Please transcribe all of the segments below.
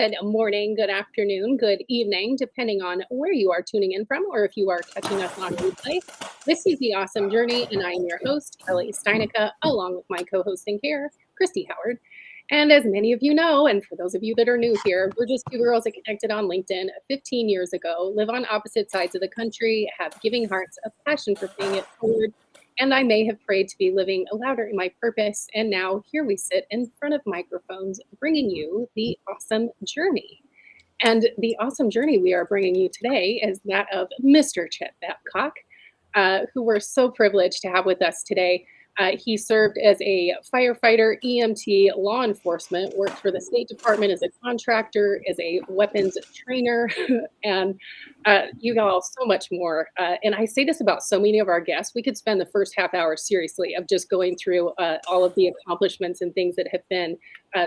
Good morning, good afternoon, good evening, depending on where you are tuning in from or if you are catching us on replay. This is The Awesome Journey, and I am your host, Kelle Steinecke, along with my co-host and care, Christy Howard. And as many of you know, and for those of you that are new here, we're just two girls that connected on LinkedIn 15 years ago, live on opposite sides of the country, have giving hearts, a passion for paying it forward, and I may have prayed to be living louder in my purpose. And now here we sit in front of microphones, bringing you the awesome journey. And the awesome journey we are bringing you today is that of Mr. Chet Babcock, who we're so privileged to have with us today. He served as a firefighter, EMT, law enforcement, worked for the State Department as a contractor, as a weapons trainer, and you all so much more. And I say this about so many of our guests. We could spend the first half hour seriously of just going through all of the accomplishments and things that have been.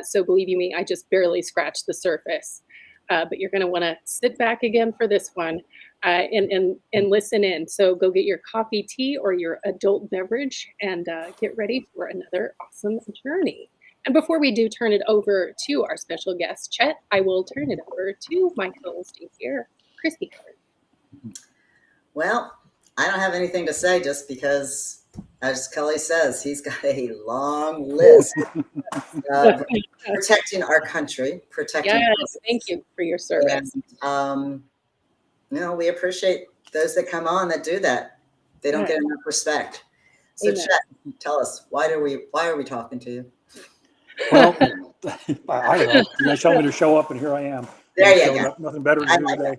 So believe you me, I just barely scratched the surface. But you're going to want to sit back again for this one and listen in. So go get your coffee, tea, or your adult beverage and get ready for another awesome journey. And before we do turn it over to our special guest, Chet, I will turn it over to my co-host here, Christy Howard. Well, I don't have anything to say just because, as Kelle says, he's got a long list of protecting our country, protecting. Yes, thank you for your service. And, we appreciate those that come on that do that. They don't get enough respect. So, Amen. Chet, tell us, why are we talking to you? Well, I don't know. You guys told me to show up, and here I am. There you go. Nothing better to do today.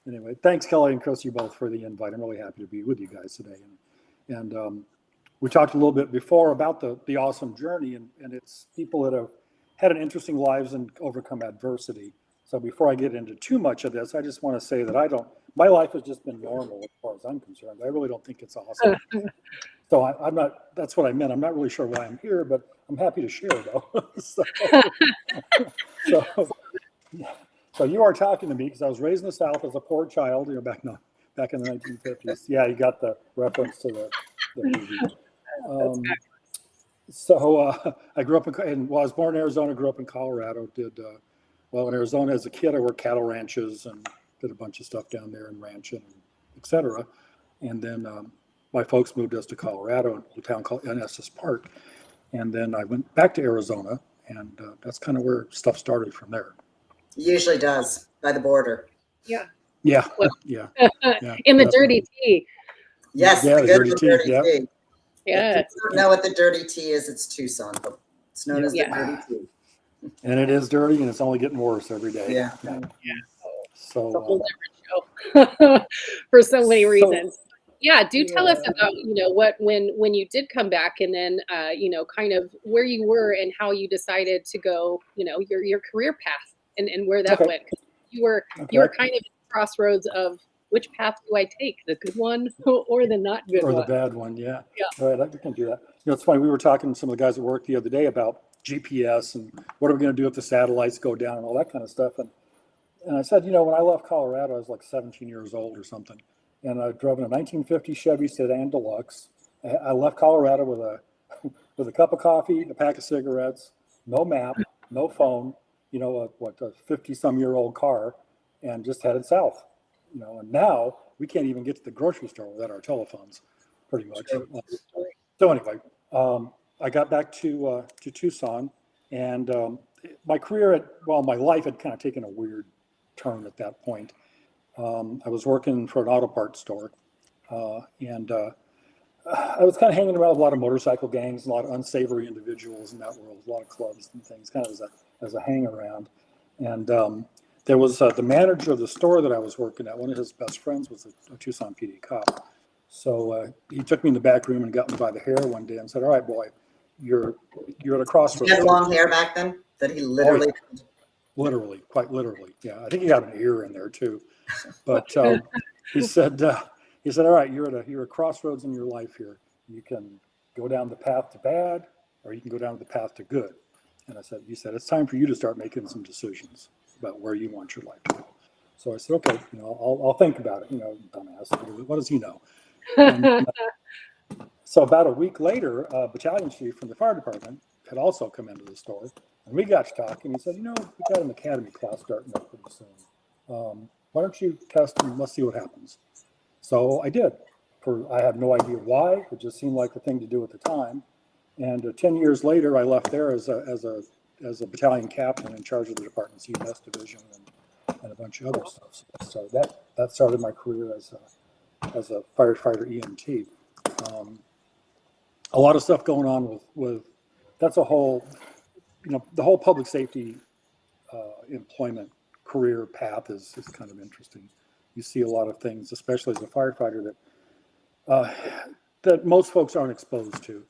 Anyway, thanks, Kelle and Christy, both for the invite. I'm really happy to be with you guys today. And we talked a little bit before about the awesome journey, and it's people that have had an interesting lives and overcome adversity. So before I get into too much of this, I just want to say that my life has just been normal as far as I'm concerned. I really don't think it's awesome. So I'm not, that's what I meant. I'm not really sure why I'm here, but I'm happy to share though. So you are talking to me because I was raised in the South as a poor child, back in the 1950s. Yeah, you got the reference to the movie. I grew up I was born in Arizona, grew up in Colorado, in Arizona as a kid, I worked cattle ranches and did a bunch of stuff down there and ranching, et cetera. And then my folks moved us to Colorado, a town called Estes Park. And then I went back to Arizona, and that's kind of where stuff started from there. It usually does, by the border. Yeah. Well, in the dirty tea. Yes, the dirty tea. Tea. Yeah. If you don't know what the dirty tea is, it's Tucson, but it's known as the dirty tea. And it is dirty, and it's only getting worse every day. Yeah. It's So a whole different show for so many reasons. Do tell us about when you did come back, and then kind of where you were and how you decided to go, your career path and where that went. You were kind of at the crossroads of which path do I take, the good one or the not good one, or the bad one. Yeah. All right, I can do that. It's funny. We were talking to some of the guys at work the other day about GPS and what are we going to do if the satellites go down and all that kind of stuff. And I said, when I left Colorado, I was like 17 years old or something. And I drove in a 1950 Chevy Sedan Deluxe. I left Colorado with a cup of coffee, a pack of cigarettes, no map, no phone, a 50-some-year-old car, and just headed south. And now we can't even get to the grocery store without our telephones, pretty much. So anyway, I got back to Tucson, and my life had kind of taken a weird turn at that point. I was working for an auto parts store, and I was kind of hanging around with a lot of motorcycle gangs, a lot of unsavory individuals in that world, a lot of clubs and things, kind of as a hang around. And there was the manager of the store that I was working at. One of his best friends was a Tucson PD cop. So he took me in the back room and got me by the hair one day and said, "All right, boy, you're at a crossroads." He had long hair back then that he literally. Literally, quite literally. Yeah, I think he got an ear in there too. But he said, "All right, you're at a crossroads in your life here. You can go down the path to bad, or you can go down the path to good." And he said, "It's time for you to start making some decisions about where you want your life to go." So I said, "Okay, I'll think about it." Dumbass. What does he know? And, So about a week later, a battalion chief from the fire department had also come into the store, and we got to talking. He said, we got an academy class starting up pretty soon. Why don't you test and let's see what happens? So I did. I have no idea why. It just seemed like the thing to do at the time. And 10 years later, I left there as a battalion captain in charge of the department's EMS division and a bunch of other stuff. So that started my career as a firefighter EMT. A lot of stuff going on with that's a whole, the whole public safety employment career path is kind of interesting. You see a lot of things, especially as a firefighter, that most folks aren't exposed to.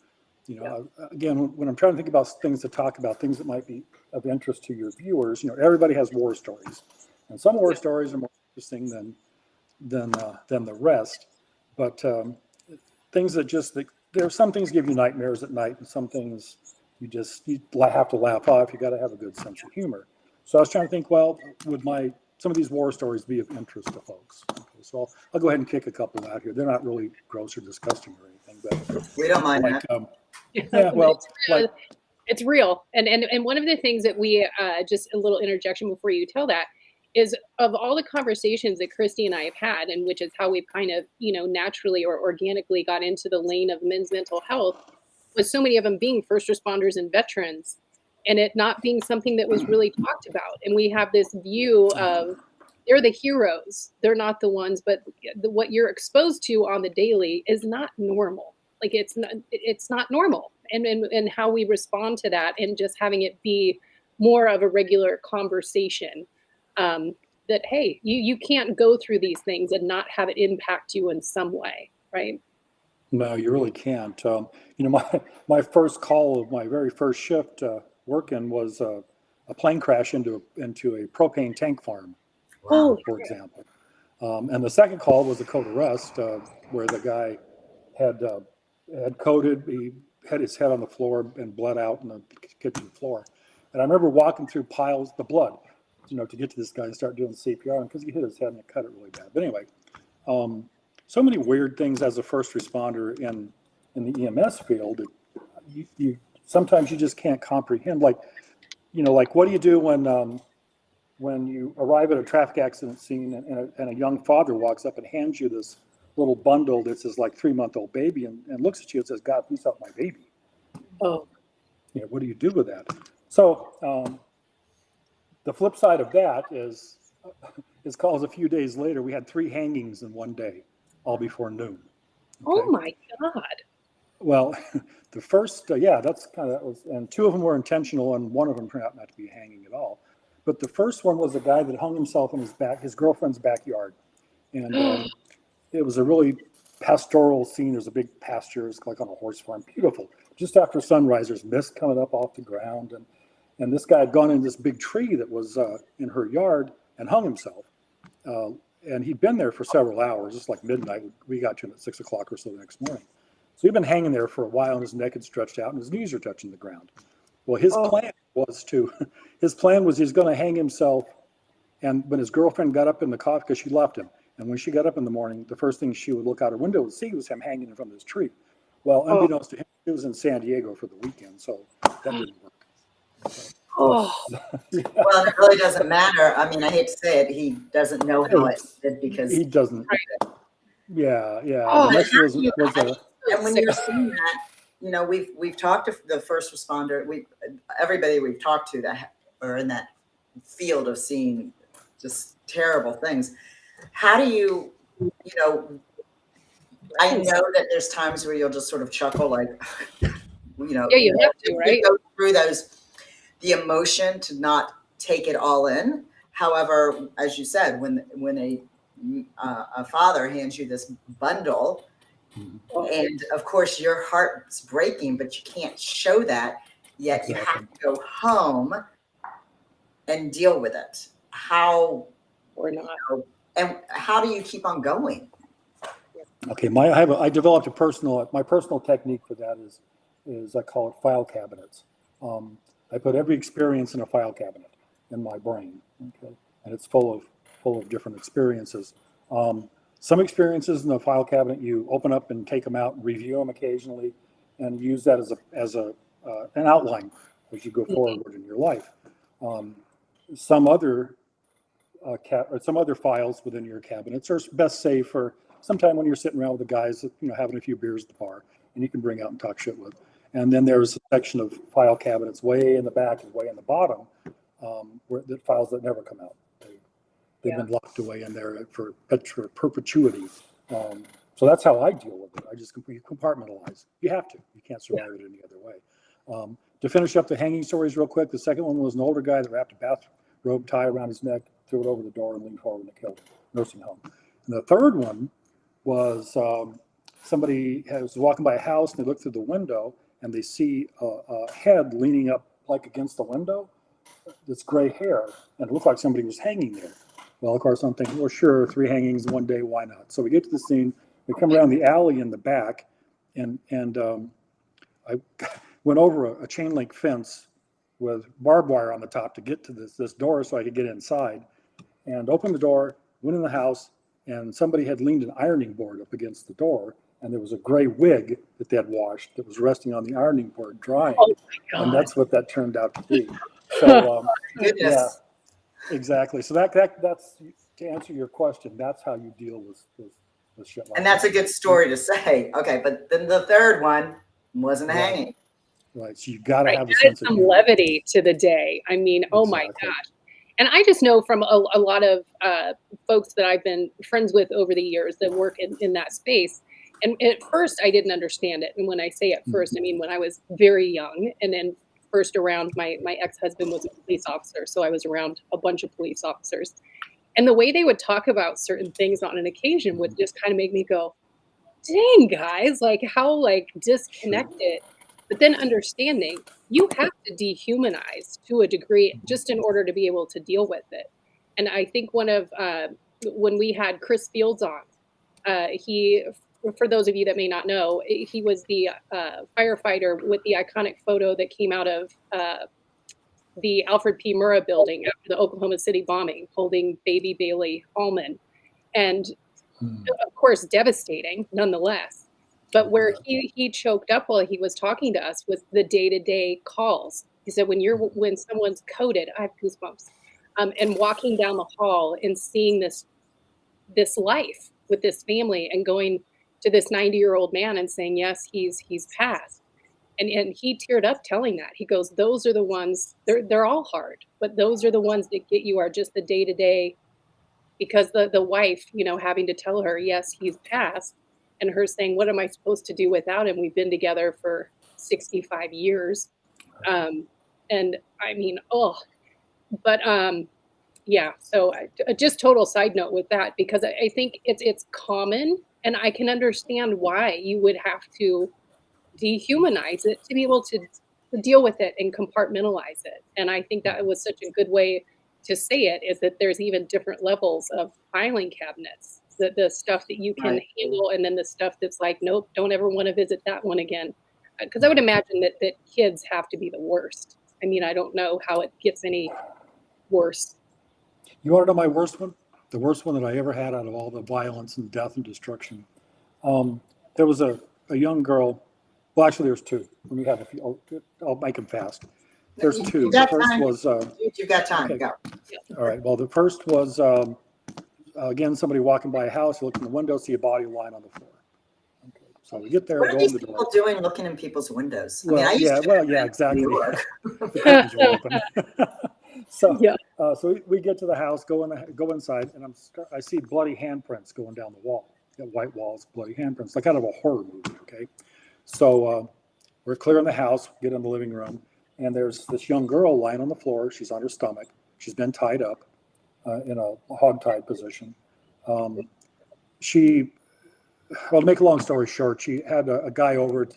Again, when I'm trying to think about things to talk about, things that might be of interest to your viewers, everybody has war stories, and some war stories are more interesting than the rest. But things that there are some things give you nightmares at night, and some things you have to laugh off. You got to have a good sense of humor. So I was trying to think, well, would some of these war stories be of interest to folks? Okay, so I'll go ahead and kick a couple out here. They're not really gross or disgusting or anything, but we don't mind that. Yeah, well, it's real. And one of the things that we, just a little interjection before you tell that, is of all the conversations that Christy and I have had, and which is how we've kind of, naturally or organically got into the lane of men's mental health, with so many of them being first responders and veterans, and it not being something that was really talked about. And we have this view of they're the heroes. They're not the ones, but what you're exposed to on the daily is not normal. Like it's not normal. And how we respond to that, and just having it be more of a regular conversation, that, hey, you can't go through these things and not have it impact you in some way, right? No, you really can't. My first call of my very first shift working was a plane crash into a propane tank farm, for example. And the second call was a code arrest where the guy had coded. He had his head on the floor and bled out on the kitchen floor. And I remember walking through piles of blood, to get to this guy and start doing CPR, because he hit his head and it cut it really bad. But anyway, so many weird things as a first responder in the EMS field. You sometimes you just can't comprehend. Like what do you do when you arrive at a traffic accident scene and a young father walks up and hands you this little bundle that's his 3-month-old baby and looks at you and says, "God, please help my baby." Oh, what do you do with that? So the flip side of that is calls a few days later. We had 3 hangings in one day, all before noon. Okay? Oh my God. Well, the first, that was, and 2 of them were intentional, and 1 of them turned out not to be a hanging at all. But the first one was a guy that hung himself in his girlfriend's backyard, and it was a really pastoral scene. There's a big pasture, it's like on a horse farm, beautiful. Just after sunrise, there's mist coming up off the ground, and this guy had gone in this big tree that was in her yard and hung himself. And he'd been there for several hours, just like midnight. We got to him at 6 o'clock or so the next morning. So he'd been hanging there for a while, and his neck had stretched out, and his knees are touching the ground. Well, his plan was he's going to hang himself. And when his girlfriend got up in the coffee, because she left him, and when she got up in the morning, the first thing she would look out her window and see was him hanging from this tree. Well, unbeknownst to him, he was in San Diego for the weekend, so that didn't work. Well, it really doesn't matter. I mean, I hate to say it, he doesn't know how it did, because he doesn't. Yeah. And when you're seeing that, we've talked to the first responder. Everybody we've talked to that are in that field of seeing just terrible things. How do you I know that there's times where you'll just sort of chuckle, like, yeah, you have to, right? Go through the emotion to not take it all in. However, as you said, when a father hands you this bundle, and of course your heart's breaking, but you can't show that, yet you have to go home and deal with it. How or not? And how do you keep on going? Okay, I developed my personal technique for that is I call it file cabinets. I put every experience in a file cabinet in my brain, okay, and it's full of different experiences. Some experiences in the file cabinet, you open up and take them out and review them occasionally, and use that as an outline as you go forward in your life. Some other files within your cabinets are best saved for sometime when you're sitting around with the guys, having a few beers at the bar, and you can bring out and talk shit with. And then there's a section of file cabinets way in the back and way in the bottom, where the files that never come out. They've been locked away in there for perpetuity. So that's how I deal with it. I just compartmentalize. You have to. You can't survive it any other way. To finish up the hanging stories real quick, the second one was an older guy that wrapped a bathrobe tie around his neck, threw it over the door, and leaned forward and killed him. Nursing home. And the third one was somebody was walking by a house, and they look through the window, and they see a head leaning up like against the window. This gray hair, and it looked like somebody was hanging there. Well, of course, I'm thinking, well, sure, 3 hangings in one day, why not? So we get to the scene, we come around the alley in the back, and I went over a chain link fence with barbed wire on the top to get to this door so I could get inside, and opened the door, went in the house, and somebody had leaned an ironing board up against the door, and there was a gray wig that they had washed that was resting on the ironing board drying. Oh my God. And that's what that turned out to be. So, Goodness. yeah. Exactly. So that's to answer your question. That's how you deal with shit like And that's that. a good story to say. Okay, but then the third one wasn't Right. hanging. Right. So you got to have a Add sense of some humor. levity to the day. I mean, oh my Exactly. gosh. And I just know from a lot of folks that I've been friends with over the years that work in that space. And at first, I didn't understand it. And when I say at first, I mean when I was very young, and then first around my ex-husband was a police officer, so I was around a bunch of police officers. And the way they would talk about certain things on an occasion would just kind of make me go, dang, guys, like how disconnected. But then understanding you have to dehumanize to a degree just in order to be able to deal with it. And I think one of when we had Chris Fields on, he, for those of you that may not know, he was the firefighter with the iconic photo that came out of the Alfred P. Murrah building after the Oklahoma City bombing, holding baby Bailey Allman. And of course, devastating nonetheless. But where he choked up while he was talking to us was the day-to-day calls. He said, when someone's coded, I have goosebumps, and walking down the hall and seeing this life with this family and going to this 90-year-old man and saying, yes, he's passed. And he teared up telling that. He goes, those are the ones, they're all hard, but those are the ones that get you are just the day-to-day, because the wife, having to tell her, yes, he's passed, and her saying, what am I supposed to do without him? We've been together for 65 years. And I mean, yeah. So just total side note with that, because I think it's common, and I can understand why you would have to dehumanize it to be able to deal with it and compartmentalize it. And I think that was such a good way to say it, is that there's even different levels of filing cabinets, the stuff that you can handle, and then the stuff that's like, nope, don't ever want to visit that one again. Because I would imagine that kids have to be the worst. I mean, I don't know how it gets any worse. You want to know my worst one? The worst one that I ever had out of all the violence and death and destruction. There was a young girl. Well, actually, there's two. Let me have a few. I'll make them fast. There's two. The first was. You've got time. Okay. Go. All right. Well, the first was again, somebody walking by a house, you look in the window, see a body lying on the floor. Okay. So we get there, What go are in these the door. people doing looking in people's windows? I mean, Well, I used to yeah, exactly. New York. The curtains were open. So we get to the house, go inside, and I see bloody handprints going down the wall. Got white walls, bloody handprints, like kind of a horror movie. Okay, so we're clearing the house, get in the living room, and there's this young girl lying on the floor. She's on her stomach. She's been tied up in a hog-tied position. Well, to make a long story short, she had a guy over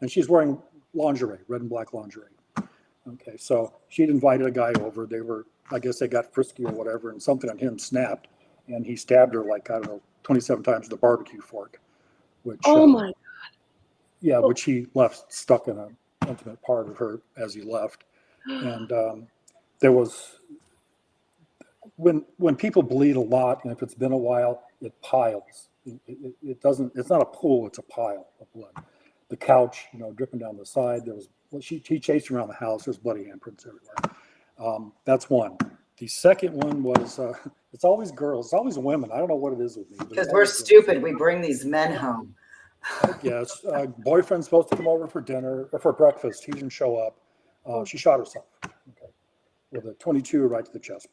and she's wearing lingerie, red and black lingerie. Okay, so she'd invited a guy over. I guess they got frisky or whatever, and something on him snapped, and he stabbed her 27 times with a barbecue fork, which my God. which he left stuck in an intimate part of her as he left. And there was, when people bleed a lot, and if it's been a while, it piles. it doesn't, it's not a pool, it's a pile of blood. The couch, dripping down the side. He chased around the house. There's bloody handprints everywhere. That's one. The second one was, it's always girls. It's always women. I don't know what it is with me. Because we're stupid. We bring these men home. Yes. Boyfriend's supposed to come over for dinner or for breakfast. He didn't show up. She shot herself with a .22 right to the chest.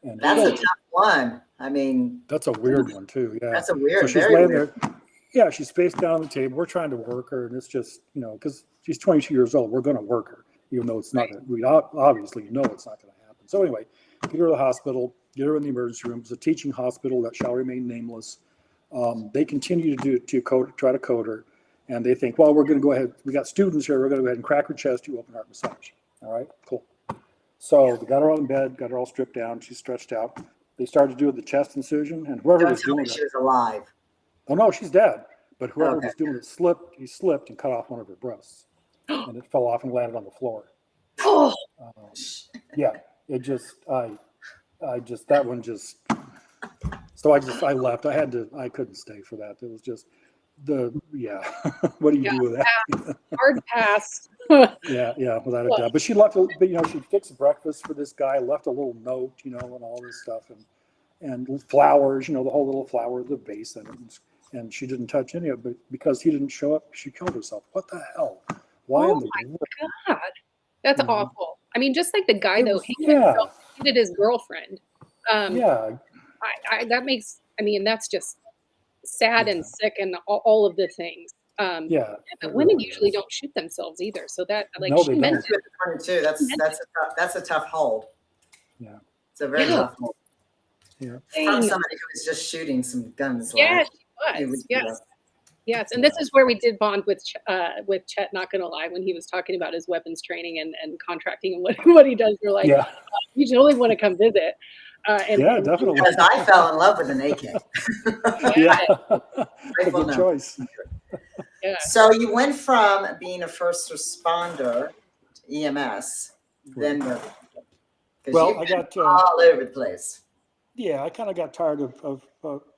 And that's a tough one. I mean, that's a weird one too. Yeah. That's a weird. So she's laying there. Yeah, she's faced down on the table. We're trying to work her, and it's just, because she's 22 years old, we're going to work her, even though it's not. We obviously know it's not going to happen. So anyway, get her to the hospital, get her in the emergency room. It's a teaching hospital that shall remain nameless. They continue to try to code her, and they think, well, we're going to go ahead. We got students here. We're going to go ahead and crack her chest, do open heart massage. All right, cool. So they got her on bed, got her all stripped down. She's stretched out. They started doing the chest incision, and whoever was doing it, she was alive. Oh no, she's dead. But whoever was doing it he slipped and cut off one of her breasts, and it fell off and landed on the floor. Oh, yeah. It just, that one just. So I left. I couldn't stay for that. It was just what do you do with that? Hard pass. yeah, without a doubt. But she left. She fixed breakfast for this guy. Left a little note, and all this stuff, and flowers. The whole little flower, the vase, and she didn't touch any of it. But because he didn't show up, she killed herself. What the hell? Why? Oh my God, that's awful. I mean, just like the guy himself, hated his girlfriend. That makes. I mean, that's just sad and sick and all of the things. But women usually don't shoot themselves either. So that she meant it. That's a tough hold. Yeah, it's a very tough hold. Yeah, from somebody who was just shooting some guns. Yeah, she was. Yes, and this is where we did bond with Chet. Not gonna lie, when he was talking about his weapons training and contracting and what he does, we're like, you should only want to come visit. Definitely. Because I fell in love with an AK. Good choice. So you went from being a first responder to EMS, then I got all over the place. Yeah, I kind of got tired of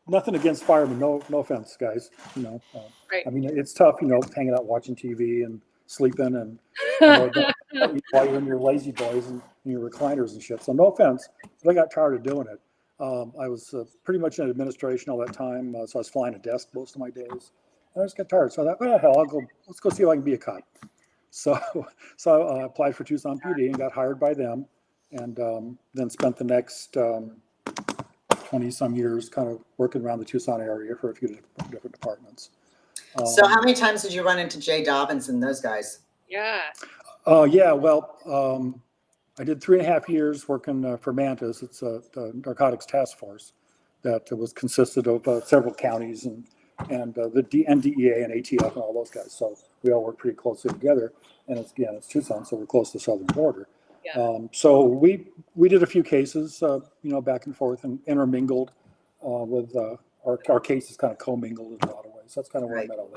nothing against firemen. No offense, guys. I mean, it's tough, hanging out watching TV and sleeping and while you're in your lazy boys and your recliners and shit. So no offense, but I got tired of doing it. I was pretty much in administration all that time, so I was flying a desk most of my days. And I just got tired. So I thought, well, hell, let's go see if I can be a cop. So I applied for Tucson PD and got hired by them, and then spent the next 20 some years kind of working around the Tucson area for a few different departments. So how many times did you run into Jay Dobbins and those guys? Well, I did 3.5 years working for Mantis. It's a narcotics task force that consisted of several counties and the NDEA and ATF and all those guys. So we all work pretty closely together. And it's Tucson, so we're close to the southern border. So we did a few cases, back and forth and intermingled with our cases kind of commingled in a lot of ways. That's kind of where I met all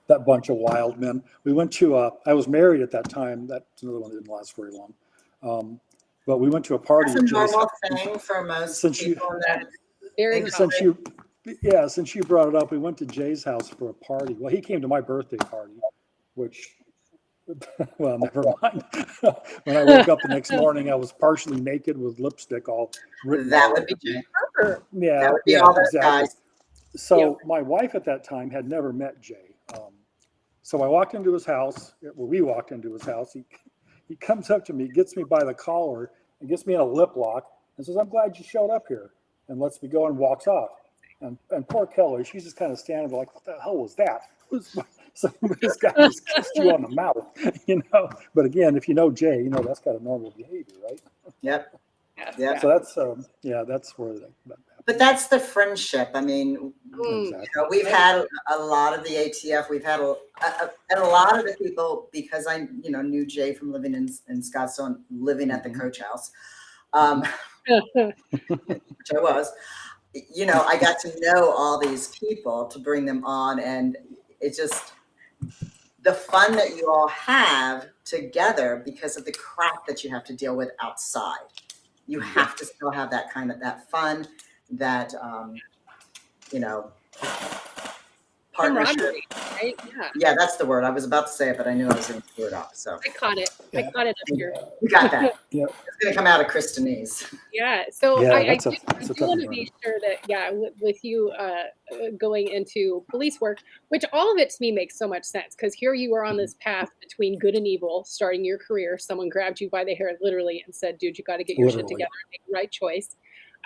that bunch of wild men. We went to I was married at that time. That's another one that didn't last very long. But we went to a party. That's a normal thing for most people. Since you brought it up, we went to Jay's house for a party. Well, he came to my birthday party, which. Well, never mind. When I woke up the next morning, I was partially naked with lipstick all written. That would be Jay. Yeah, that would be all those exactly. Guys. So my wife at that time had never met Jay. So I walked into his house. We walked into his house. He comes up to me, gets me by the collar, and gets me in a lip lock, and says, "I'm glad you showed up here," and lets me go and walks off. And poor Kelly, she's just kind of standing there like, "What the hell was that?" So this guy just kissed you on the mouth, But again, if you know Jay, that's kind of normal behavior, right? Yep. So that's where that happened. But that's the friendship. I mean, we've had a lot of the ATF. We've had and a lot of the people, because I knew Jay from living in Scottsdale, living at the coach house, which I was. I got to know all these people to bring them on, and it just the fun that you all have together because of the crap that you have to deal with outside. You have to still have that fun, that partnership. Camaraderie, right? Yeah, Yeah, that's the word. I was about to say it, but I knew I was going to screw it up. So I caught it. I Yeah. caught it up here. you got that. Yeah. It's going to come out of Christianese. Yeah. So Yeah, I that's do, a I do tough want to one. be sure that, yeah, with you going into police work, which all of it to me makes so much sense, because here you were on this path between good and evil, starting your career. Someone grabbed you by the hair literally and said, dude, you got to get your shit Literally. together and make the right choice.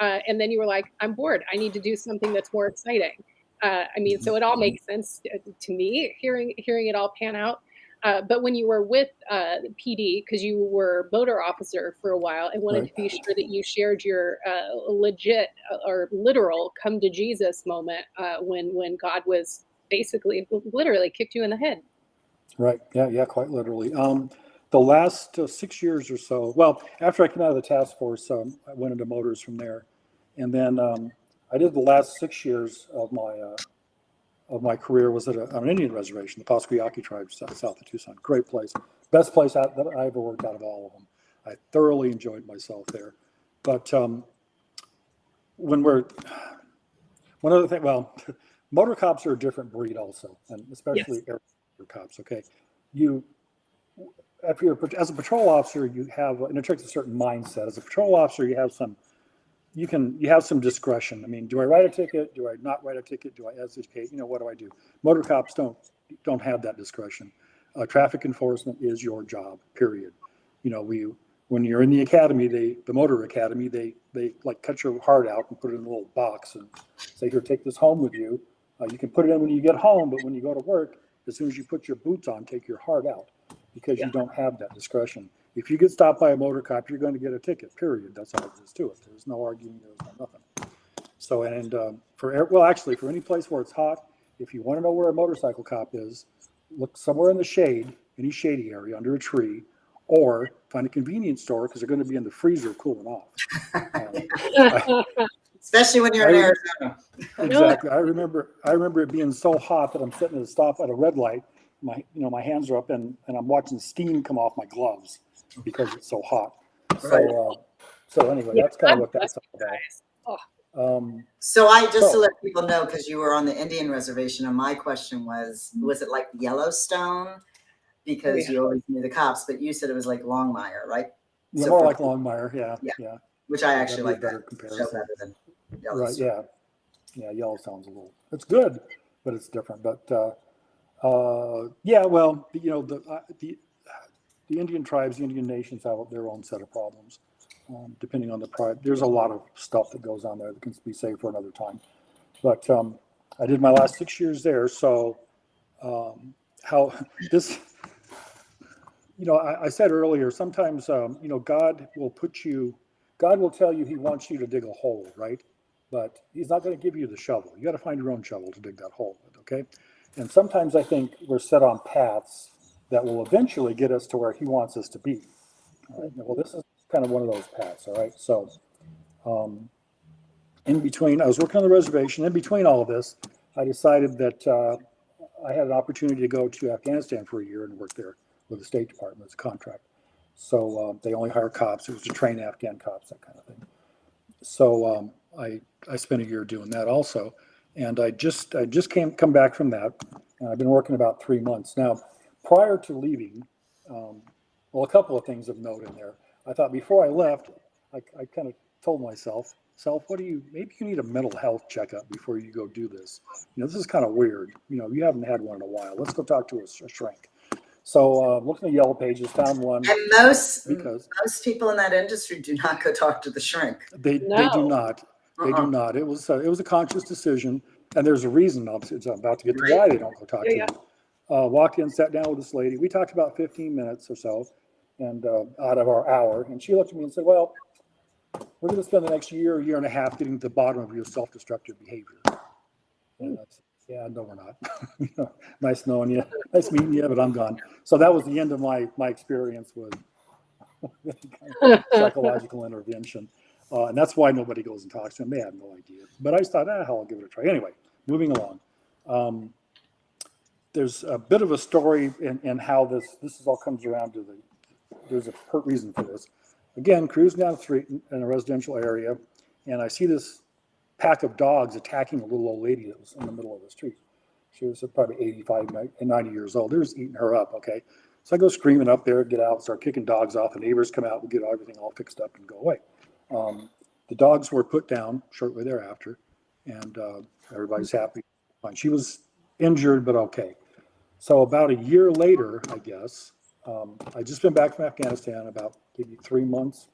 And then you were like, I'm bored. I need to do something that's more exciting. I mean, so it all makes sense to me, hearing it all pan out. But when you were with the PD, because you were motor officer for a while, I wanted Right. to be sure that you shared your legit or literal come to Jesus moment when God was basically literally kicked you in the head. Right. Yeah. Quite literally. The last 6 years or so. Well, after I came out of the task force, I went into motors from there, and then I did the last 6 years of my career was on an Indian reservation, the 𝑨𝒑𝒆𝒏𝒆𝒚 tribe south of Tucson. Great place, best place that I ever worked out of all of them. I thoroughly enjoyed myself there. But when we're one other thing, well, motor cops are a different breed also, and especially Yes. air cops. Okay, you if you're as a patrol officer, you have, and it takes a certain mindset. As a patrol officer, you have some discretion. I mean, do I write a ticket? Do I not write a ticket? Do I educate? What do I do? Motor cops don't have that discretion. Traffic enforcement is your job, period. When you're in the academy, the motor academy, they like cut your heart out and put it in a little box and say, here, take this home with you. You can put it in when you get home, but when you go to work, as soon as you put your boots on, take your heart out, because you don't have that discretion. If you get stopped by a motor cop, you're going to get a ticket, period. That's all there is to it. There's no arguing, there's no nothing. So, and for any place where it's hot, if you want to know where a motorcycle cop is, look somewhere in the shade, any shady area under a tree, or find a convenience store, because they're going to be in the freezer cooling off. Especially when you're in Arizona. Exactly. I remember it being so hot that I'm sitting at a stop at a red light. My hands are up and I'm watching steam come off my gloves because it's so hot. So anyway, that's kind of what that's all about. So just to let people know, because you were on the Indian reservation, and my question was it like Yellowstone? Because you always knew the cops, but you said it was like Longmire, right? Yeah, more like Longmire, yeah. Which I actually like better that comparison. show better than Yellowstone. Right, yeah. Yellowstone's it's good, but it's different. But the Indian tribes, the Indian nations have their own set of problems. Depending on the tribe, there's a lot of stuff that goes on there that can be saved for another time. But I did my last 6 years there, so how this, I said earlier, sometimes God will tell you He wants you to dig a hole, right? But He's not going to give you the shovel. You got to find your own shovel to dig that hole with, okay? And sometimes I think we're set on paths that will eventually get us to where He wants us to be. All right. Well, this is kind of one of those paths. All right. So, in between, I was working on the reservation. In between all of this, I decided that I had an opportunity to go to Afghanistan for a year and work there with the State Department as a contract. So they only hire cops. It was to train Afghan cops, that kind of thing. So I spent a year doing that also, and I just come back from that, and I've been working about 3 months now. Prior to leaving, a couple of things of note in there. I thought before I left, I kind of told myself, maybe you need a mental health checkup before you go do this. This is kind of weird. You haven't had one in a while. Let's go talk to a shrink. So looking at Yellow Pages, found one. And most people in that industry do not go talk to the shrink. They do not. They do not. It was a conscious decision, and there's a reason. I'm about to get to why they don't go talk to them. Walked in, sat down with this lady. We talked about 15 minutes or so, and out of our hour. And she looked at me and said, "Well, we're going to spend the next year and a half getting to the bottom of your self-destructive behavior." And I said, "Yeah, no, we're not." Nice knowing you, nice meeting you, but I'm gone. So that was the end of my experience with psychological intervention, and that's why nobody goes and talks to them. They have no idea. But I just thought, hell, I'll give it a try. Anyway, moving along. There's a bit of a story in how this all comes around to there's a reason for this. Again, cruising down the street in a residential area, and I see this pack of dogs attacking a little old lady that was in the middle of the street. She was probably 85 and 90 years old. They was eating her up, okay? So I go screaming up there, get out, start kicking dogs off. The neighbors come out, we get everything all fixed up and go away. The dogs were put down shortly thereafter, and everybody's happy. Fine. She was injured, but okay. So about a year later, I guess, I just been back from Afghanistan about maybe 3 months,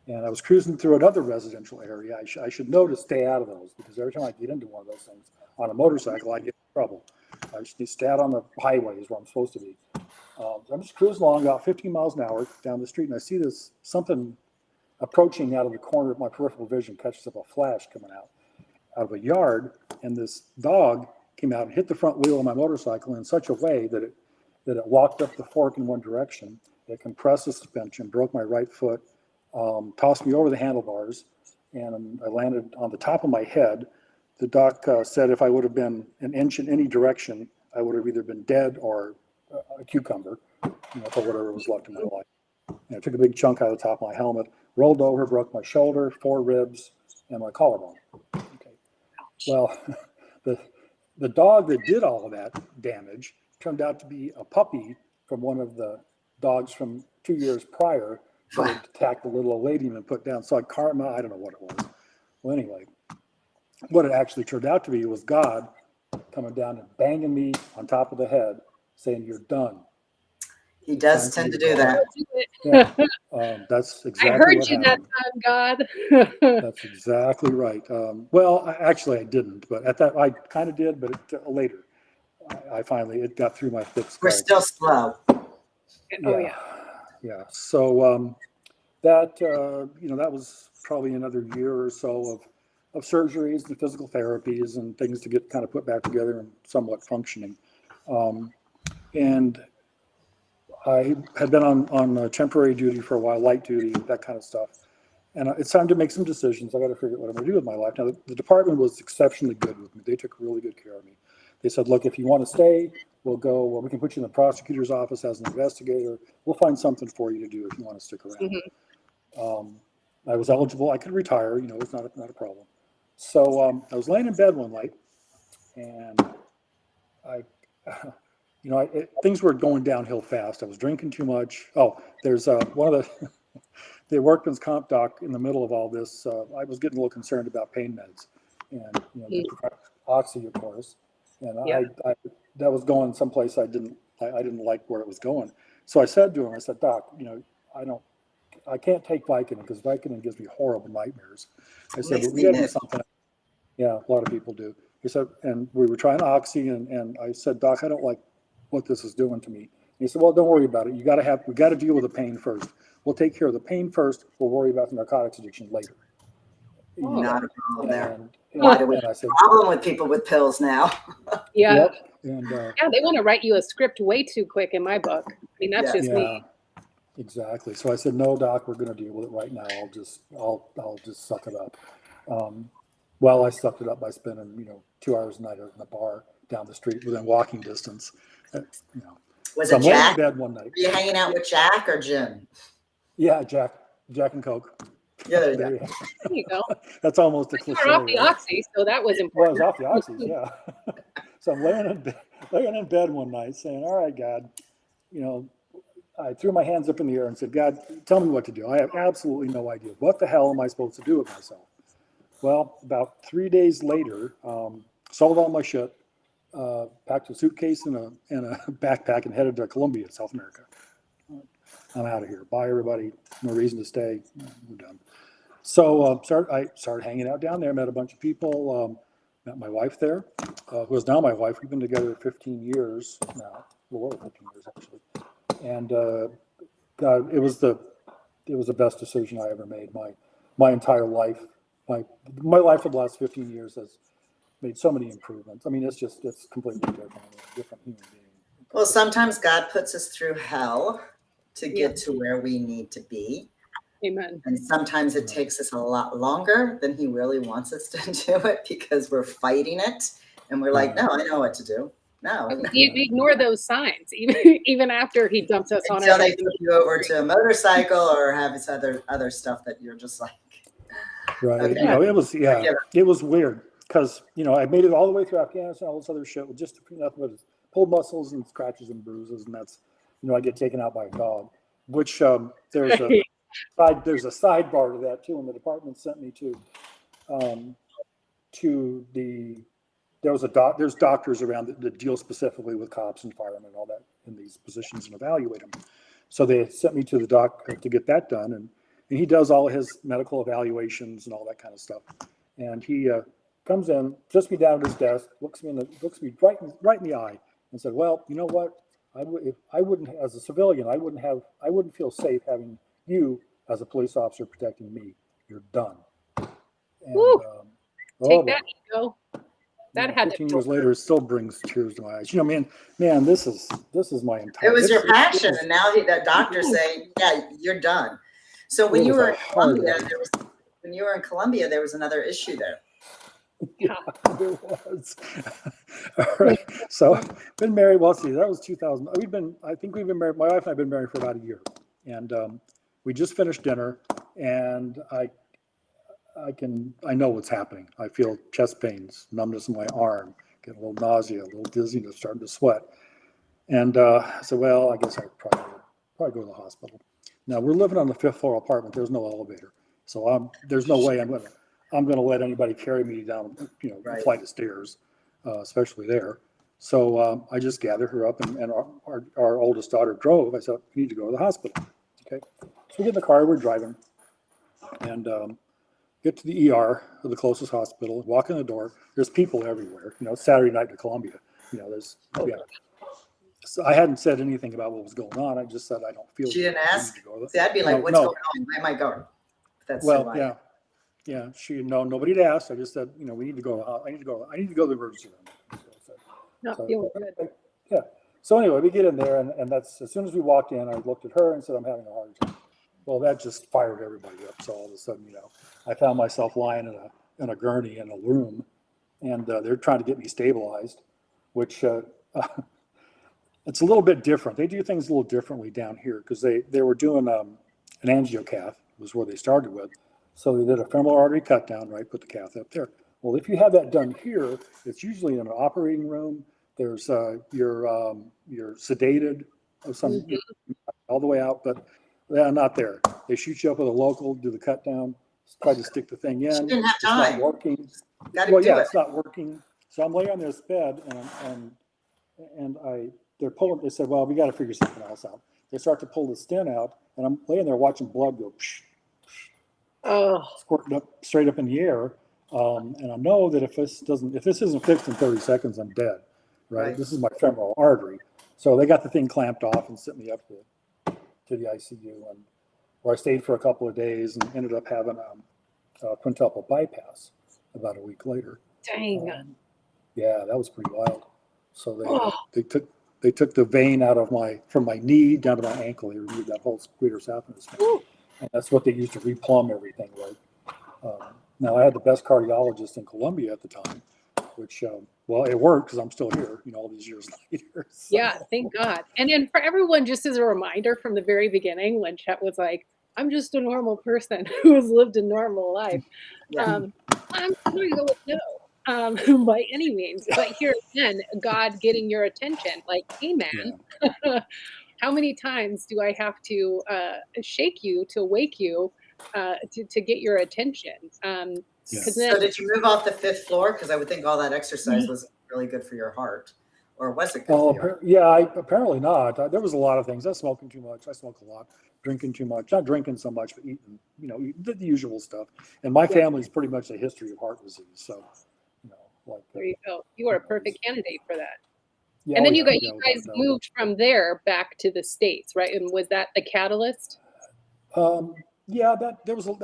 and I was cruising through another residential area. I should know to stay out of those, because every time I get into one of those things on a motorcycle, I get in trouble. I just need to stay out on the highways where I'm supposed to be. I'm just cruising along about 15 miles an hour down the street, and I see this something approaching out of the corner of my peripheral vision, catches up a flash coming out of a yard, and this dog came out and hit the front wheel of my motorcycle in such a way that it walked up the fork in one direction. It compressed the suspension, broke my right foot, tossed me over the handlebars, and I landed on the top of my head. The doc said if I would have been an inch in any direction, I would have either been dead or a cucumber, for whatever was left in my life. And I took a big chunk out of the top of my helmet, rolled over, broke my shoulder, 4 ribs, and my collarbone. Okay. Well, the dog that did all of that damage turned out to be a puppy from one of the dogs from 2 years prior that had attacked the little old lady and put down. So I karma, I don't know what it was. Well, anyway, what it actually turned out to be was God coming down and banging me on top of the head, saying, "You're done." He does tend to do that. Yeah, that's exactly I heard what you happened. that time, God. That's exactly right. Well, actually, I didn't, but at that, I kind of did, but later, I finally, it got through my thick skull. We're still slow. Oh, yeah. Yeah. So that, that was probably another year or so of surgeries and physical therapies and things to get kind of put back together and somewhat functioning. And I had been on temporary duty for a while, light duty, that kind of stuff. And it's time to make some decisions. I got to figure out what I'm going to do with my life. Now, the department was exceptionally good with me. They took really good care of me. They said, look, if you want to stay, we'll go, well, we can put you in the prosecutor's office as an investigator. We'll find something for you to do if you want to stick around. Mm-hmm. I was eligible. I could retire. It's not a problem. So I was laying in bed one night, and things were going downhill fast. I was drinking too much. Oh, there's one of the workman's comp doc in the middle of all this. I was getting a little concerned about pain meds, and the oxy, of course. And I that was going someplace I didn't like where it was going. So I said to him, I said, Doc, I can't take Vicodin because Vicodin gives me horrible nightmares. I said, but we got to do something. Yeah, a lot of people do. He said, and we were trying oxy, and I said, Doc, I don't like what this is doing to me. And he said, well, don't worry about it. We got to deal with the pain first. We'll take care of the pain first. We'll worry about the narcotics addiction later. Not a problem there. Why do we have a problem with people with pills now? Yeah. Yep. And, they want to write you a script way too quick in my book. I mean, that's just me. Exactly. So I said, no, Doc, we're going to deal with it right now. I'll just suck it up. Well, I sucked it up by spending, 2 hours a night in the bar down the street within walking distance. Was so it Jack? In bed one night. Were you hanging out with Jack or Jim? Yeah, Jack and Coke. Yeah, there you go. There you go. That's almost a You cliche. were off the oxy, so that was important. Well, I was off the oxys, yeah. So I'm laying in bed one night saying, all right, God, I threw my hands up in the air and said, God, tell me what to do. I have absolutely no idea. What the hell am I supposed to do with myself? Well, about 3 days later, sold all my shit, packed a suitcase and a backpack and headed to Colombia, South America. I'm out of here. Bye, everybody. No reason to stay. We're done. So I started hanging out down there, met a bunch of people, met my wife there, who is now my wife. We've been together 15 years now, a little over 15 years actually. And God, it was the best decision I ever made. My entire life, my life for the last 15 years has made so many improvements. I mean, it's completely different. A different human being. Well, sometimes God puts us through hell to get to where we need to be. Amen. And sometimes it takes us a lot longer than he really wants us to do it because we're fighting it. And we're like, no, I know what to do. No. You ignore those signs, even after he dumps us on until our they flip you over to a motorcycle or have this other stuff that you're just like, Right. Okay. You know, it was, yeah, Yeah. it was weird because, you know, I made it all the way through Afghanistan, all this other shit with just nothing but pulled muscles and scratches and bruises. And that's, you know, I get taken out by a dog, which there's a sidebar to that too. And the department sent me to there's doctors around that deal specifically with cops and firemen and all that in these positions and evaluate them. So they sent me to the doc to get that done. And he does all his medical evaluations and all that kind of stuff. And he comes in, sits me down at his desk, looks me right in the eye, and said, "Well, you know what? I wouldn't, as a civilian, I wouldn't feel safe having you as a police officer protecting me. You're done." And, Woo! Take that, Ego. That had 15 years later, it still brings tears to my eyes. You know, man, this is my entire. It was your passion, and now that doctor saying, "Yeah, you're done." So when you were in Colombia, there was another issue there. Yeah, there was. All right. So been married. Well, let's see, that was 2000. I think we've been married. My wife and I've been married for about a year, and we just finished dinner, and I know what's happening. I feel chest pains, numbness in my arm, get a little nausea, a little dizziness, starting to sweat. And I said, well, I guess I'd probably go to the hospital. Now we're living on the 5th floor apartment. There's no elevator, so there's no way I'm gonna let anybody carry me down, a flight of stairs, especially there. So I just gathered her up, and our oldest daughter drove. I said, we need to go to the hospital. Okay, so we get in the car, we're driving, and get to the ER, or the closest hospital, walk in the door. There's people everywhere. Saturday night in Columbia. So I hadn't said anything about what was going on. I just said I don't feel. She didn't ask. See, I'd be like, "What's going on? Why am I going?" That's yeah. Nobody had asked. I just said, we need to go. I need to go to the emergency room. Not feeling good. Yeah. So anyway, we get in there, and that's as soon as we walked in, I looked at her and said, "I'm having a heart attack." Well, that just fired everybody up. So all of a sudden, I found myself lying in a gurney in a room, and they're trying to get me stabilized, which it's a little bit different. They do things a little differently down here because they were doing an angiocath was where they started with. So they did a femoral artery cut down, right? Put the cath up there. Well, if you have that done here, it's usually in an operating room. There's you're sedated or something all the way out, but not there. They shoot you up with a local, do the cut down, try to stick the thing in. She didn't have time. It's not working. It's not working. So I'm laying on this bed, and they're pulling. They said, "Well, we got to figure something else out." They start to pull the stent out, and I'm laying there watching blood go, squirting up straight up in the air. And I know that if this isn't fixed in 30 seconds, I'm dead. Right? This is my femoral artery. So they got the thing clamped off and sent me up to the ICU, and where I stayed for a couple of days and ended up having a quintuple bypass about a week later. Dang. Yeah, that was pretty wild. So they took the vein out of from my knee down to my ankle. They removed that whole greater saphenous vein, and that's what they used to replumb everything with. Now I had the best cardiologist in Colombia at the time, which it worked because I'm still here, all these years later. So. Yeah, thank God. And then for everyone, just as a reminder from the very beginning, when Chet was like, "I'm just a normal person who has lived a normal life," I'm going to go with no. By any means. But here again, God getting your attention, like, hey man, how many times do I have to shake you to wake you to get your attention? So did you move off the 5th floor? Because I would think all that exercise was really good for your heart. Or was it good for your heart? Apparently not. There was a lot of things. I was smoking too much. I smoke a lot. Drinking too much. Not drinking so much, but eating, the usual stuff. And my family's pretty much a history of heart disease. So, there you go. You are a perfect candidate for that. Yeah, and then you guys moved from there back to the States, right? And was that the catalyst? That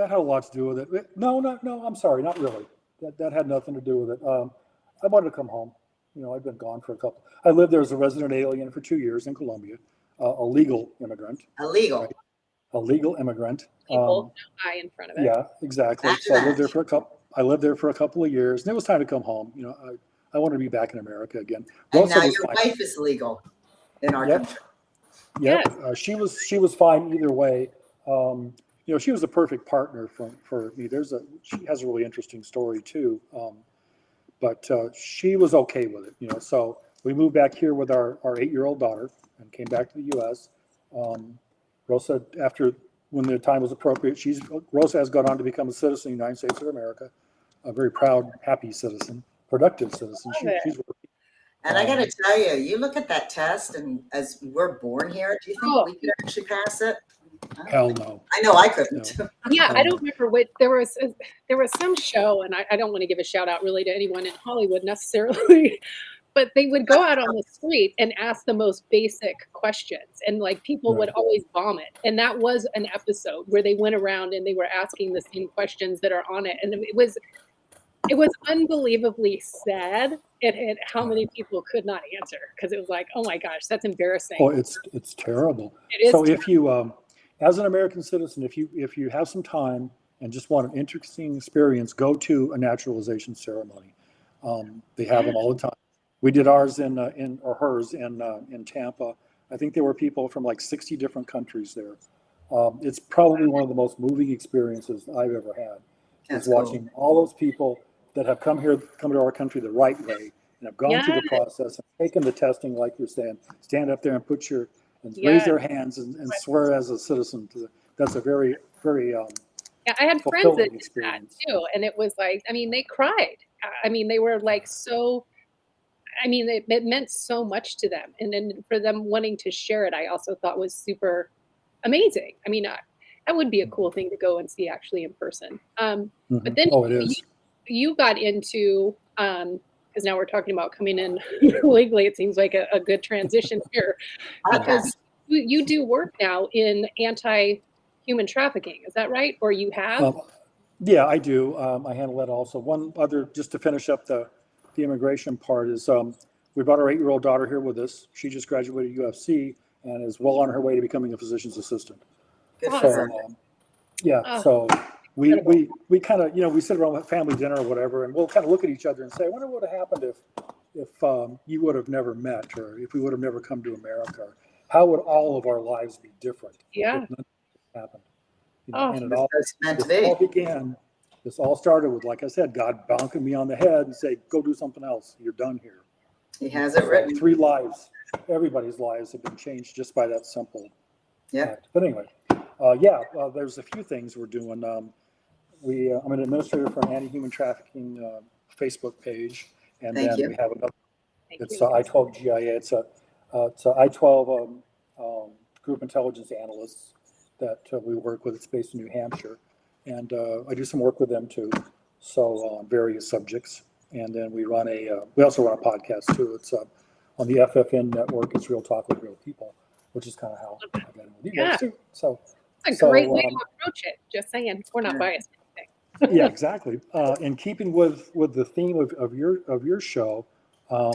had a lot to do with it. No, I'm sorry, not really. That had nothing to do with it. I wanted to come home. I'd been gone for a couple. I lived there as a resident alien for 2 years in Colombia, a legal immigrant. Illegal. Right? A legal immigrant. No I in front of it. Yeah, exactly. So I lived there for a couple of years, and it was time to come home. I wanted to be back in America again. And now your wife is legal in our country. Yeah, she was fine either way. she was the perfect partner for me. She has a really interesting story too. But she was okay with it, So we moved back here with our 8-year-old daughter and came back to the U.S. Rosa, when the time was appropriate, Rosa has gone on to become a citizen of the United States of America, a very proud, happy citizen, productive citizen. She's working. And I got to tell you, you look at that test, and as we're born here, do you think we could actually pass it? Hell no. I know I couldn't. No. Yeah, I don't remember what there was some show, and I don't want to give a shout out really to anyone in Hollywood necessarily, but they would go out on the street and ask the most basic questions, and like people would always vomit. And that was an episode where they went around and they were asking the same questions that are on it, and it was unbelievably sad at how many people could not answer, because it was like, oh my gosh, that's embarrassing. Oh, it's terrible. It is. So if you, as an American citizen, if you have some time and just want an interesting experience, go to a naturalization ceremony. They have them all the time. We did ours hers in Tampa. I think there were people from like 60 different countries there. It's probably one of the most moving experiences I've ever had. That's is watching all those people that have come to our country the right way and have gone through the process and taken the testing, like you're saying, stand up there and raise their hands and swear as a citizen. That's a very, very I had friends that did that too, and it was like, they cried. They were like so. It meant so much to them, and then for them wanting to share it, I also thought was super amazing. That would be a cool thing to go and see actually in person. But then you got into, because now we're talking about coming in legally, it seems like a good transition here, because you do work now in anti-human trafficking. Is that right? Or you have? Yeah, I do. I handle that also. One other, just to finish up the immigration part, is we brought our 8-year-old daughter here with us. She just graduated UFC and is well on her way to becoming a physician's assistant. So we kind of, we sit around with family dinner or whatever, and we'll kind of look at each other and say, I wonder what would have happened if you would have never met, or if we would have never come to America. How would all of our lives be different? Yeah. If nothing happened. And this all started with, like I said, God bonking me on the head and say, go do something else. You're done here. He has it written. 3 lives. Everybody's lives have been changed just by that simple act. But anyway, there's a few things we're doing. I'm an administrator for an anti-human trafficking Facebook page, and we have another. It's 𝑖𝒏𝒆𝒚. It's a I-12 group intelligence analysts that we work with. It's based in New Hampshire, and I do some work with them too. So on various subjects, and then we also run a podcast too. It's on the FFN network. It's Real Talk with Real People, which is kind of how I got in with you guys too. So it's a great way to approach it. Just saying, we're not biased. Yeah, exactly. In keeping with the theme of your show,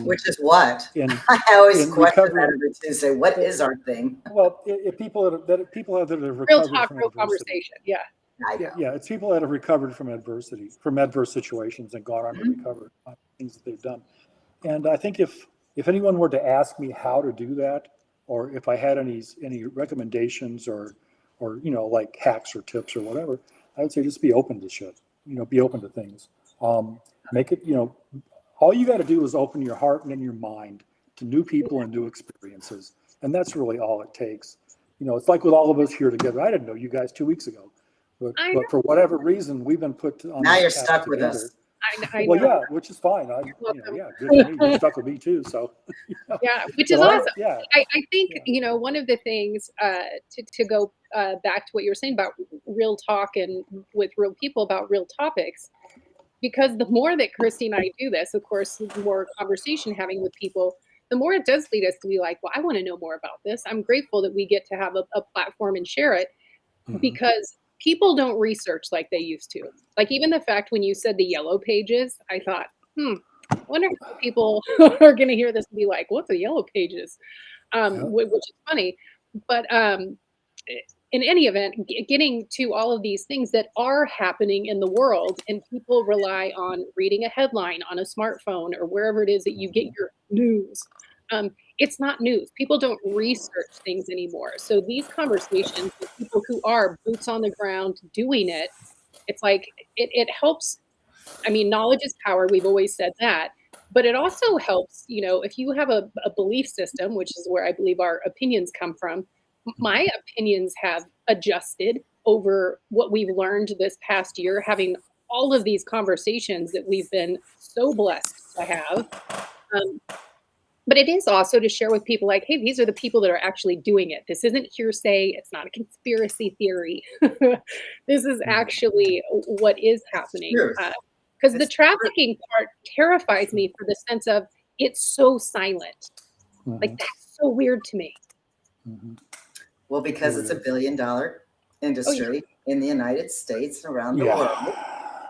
which is what I always question every Tuesday. What is our thing? Well, if people that have recovered real talk, from real adversity. Conversation. Yeah. It's people that have recovered from adversity, from adverse situations, and gone on to recover things that they've done. And I think if anyone were to ask me how to do that, or if I had any recommendations or like hacks or tips or whatever, I would say just be open to shit. Be open to things. Make it. All you got to do is open your heart and your mind to new people and new experiences, and that's really all it takes. It's like with all of us here together. I didn't know you guys 2 weeks ago. But for whatever reason, we've been put on. Now you're stuck with us. I know. Yeah, which is fine. Good for me. You're stuck with me too. So. Yeah, which is awesome. I think one of the things to go back to what you were saying about real talk and with real people about real topics, because the more that Christy and I do this, of course, the more conversation having with people, the more it does lead us to be like, well, I want to know more about this. I'm grateful that we get to have a platform and share it, because people don't research like they used to. Like even the fact when you said the yellow pages, I thought, I wonder if people are going to hear this and be like, what's the yellow pages? Which is funny. But in any event, getting to all of these things that are happening in the world, and people rely on reading a headline on a smartphone or wherever it is that you get your news. it's not news. People don't research things anymore. So these conversations with people who are boots on the ground doing it, it's like it helps. I mean, knowledge is power. We've always said that. But it also helps, if you have a belief system, which is where I believe our opinions come from, my opinions have adjusted over what we've learned this past year, having all of these conversations that we've been so blessed to have. Um, but it is also to share with people like, hey, these are the people that are actually doing it. This isn't hearsay. It's not a conspiracy theory. This is actually what is happening. Because the trafficking part terrifies me for the sense of it's so silent. Like, that's so weird to me. Well, because it's $1 billion industry in the United States and around the world.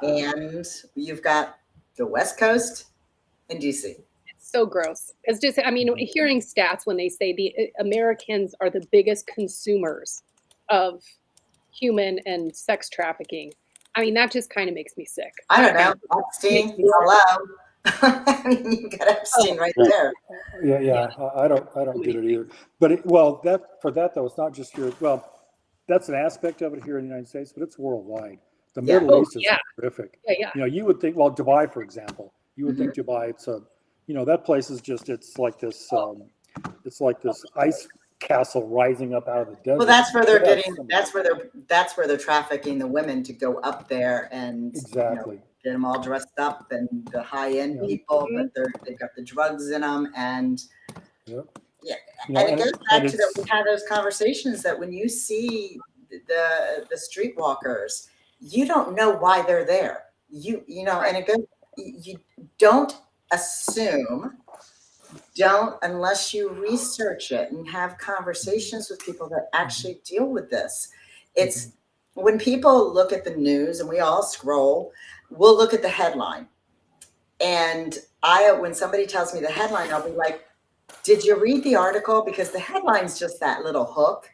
And you've got the West Coast and DC. So gross. It's just, I mean, hearing stats when they say the Americans are the biggest consumers of human and sex trafficking. I mean, that just kind of makes me sick. I don't know. Epstein, hello. I mean, you got Epstein right there. Yeah. I don't get it either. But that though, it's not just here. Well, that's an aspect of it here in the United States, but it's worldwide. The Middle East is horrific. You would think, well, Dubai, for example, you would think Dubai, it's a, that place is just, it's like this ice castle rising up out of the desert. Well, that's where they're that's where they're trafficking the women to go up there and get them all dressed up and the high end people, but they've got the drugs in them and and it goes back to that we had those conversations that when you see the streetwalkers, you don't know why they're there. You don't assume. Don't unless you research it and have conversations with people that actually deal with this. It's when people look at the news and we all scroll, we'll look at the headline. And when somebody tells me the headline, I'll be like, did you read the article? Because the headline's just that little hook.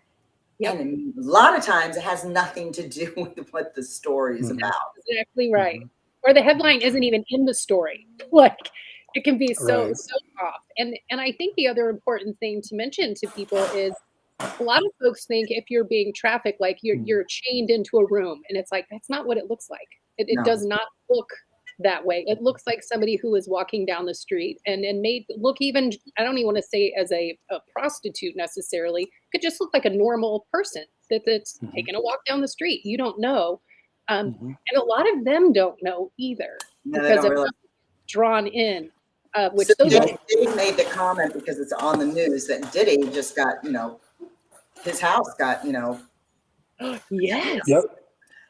And a lot of times it has nothing to do with what the story is about. Exactly right. Or the headline isn't even in the story. Like, it can be so off. And I think the other important thing to mention to people is a lot of folks think if you're being trafficked, like you're chained into a room. And it's like, that's not what it looks like. It does not look that way. It looks like somebody who is walking down the street and made look even, I don't even want to say as a prostitute necessarily, it could just look like a normal person that's taking a walk down the street. You don't know. And a lot of them don't know either because of drawn in. Which so Diddy made the comment because it's on the news that Diddy just got, his house got, Yes. Yep.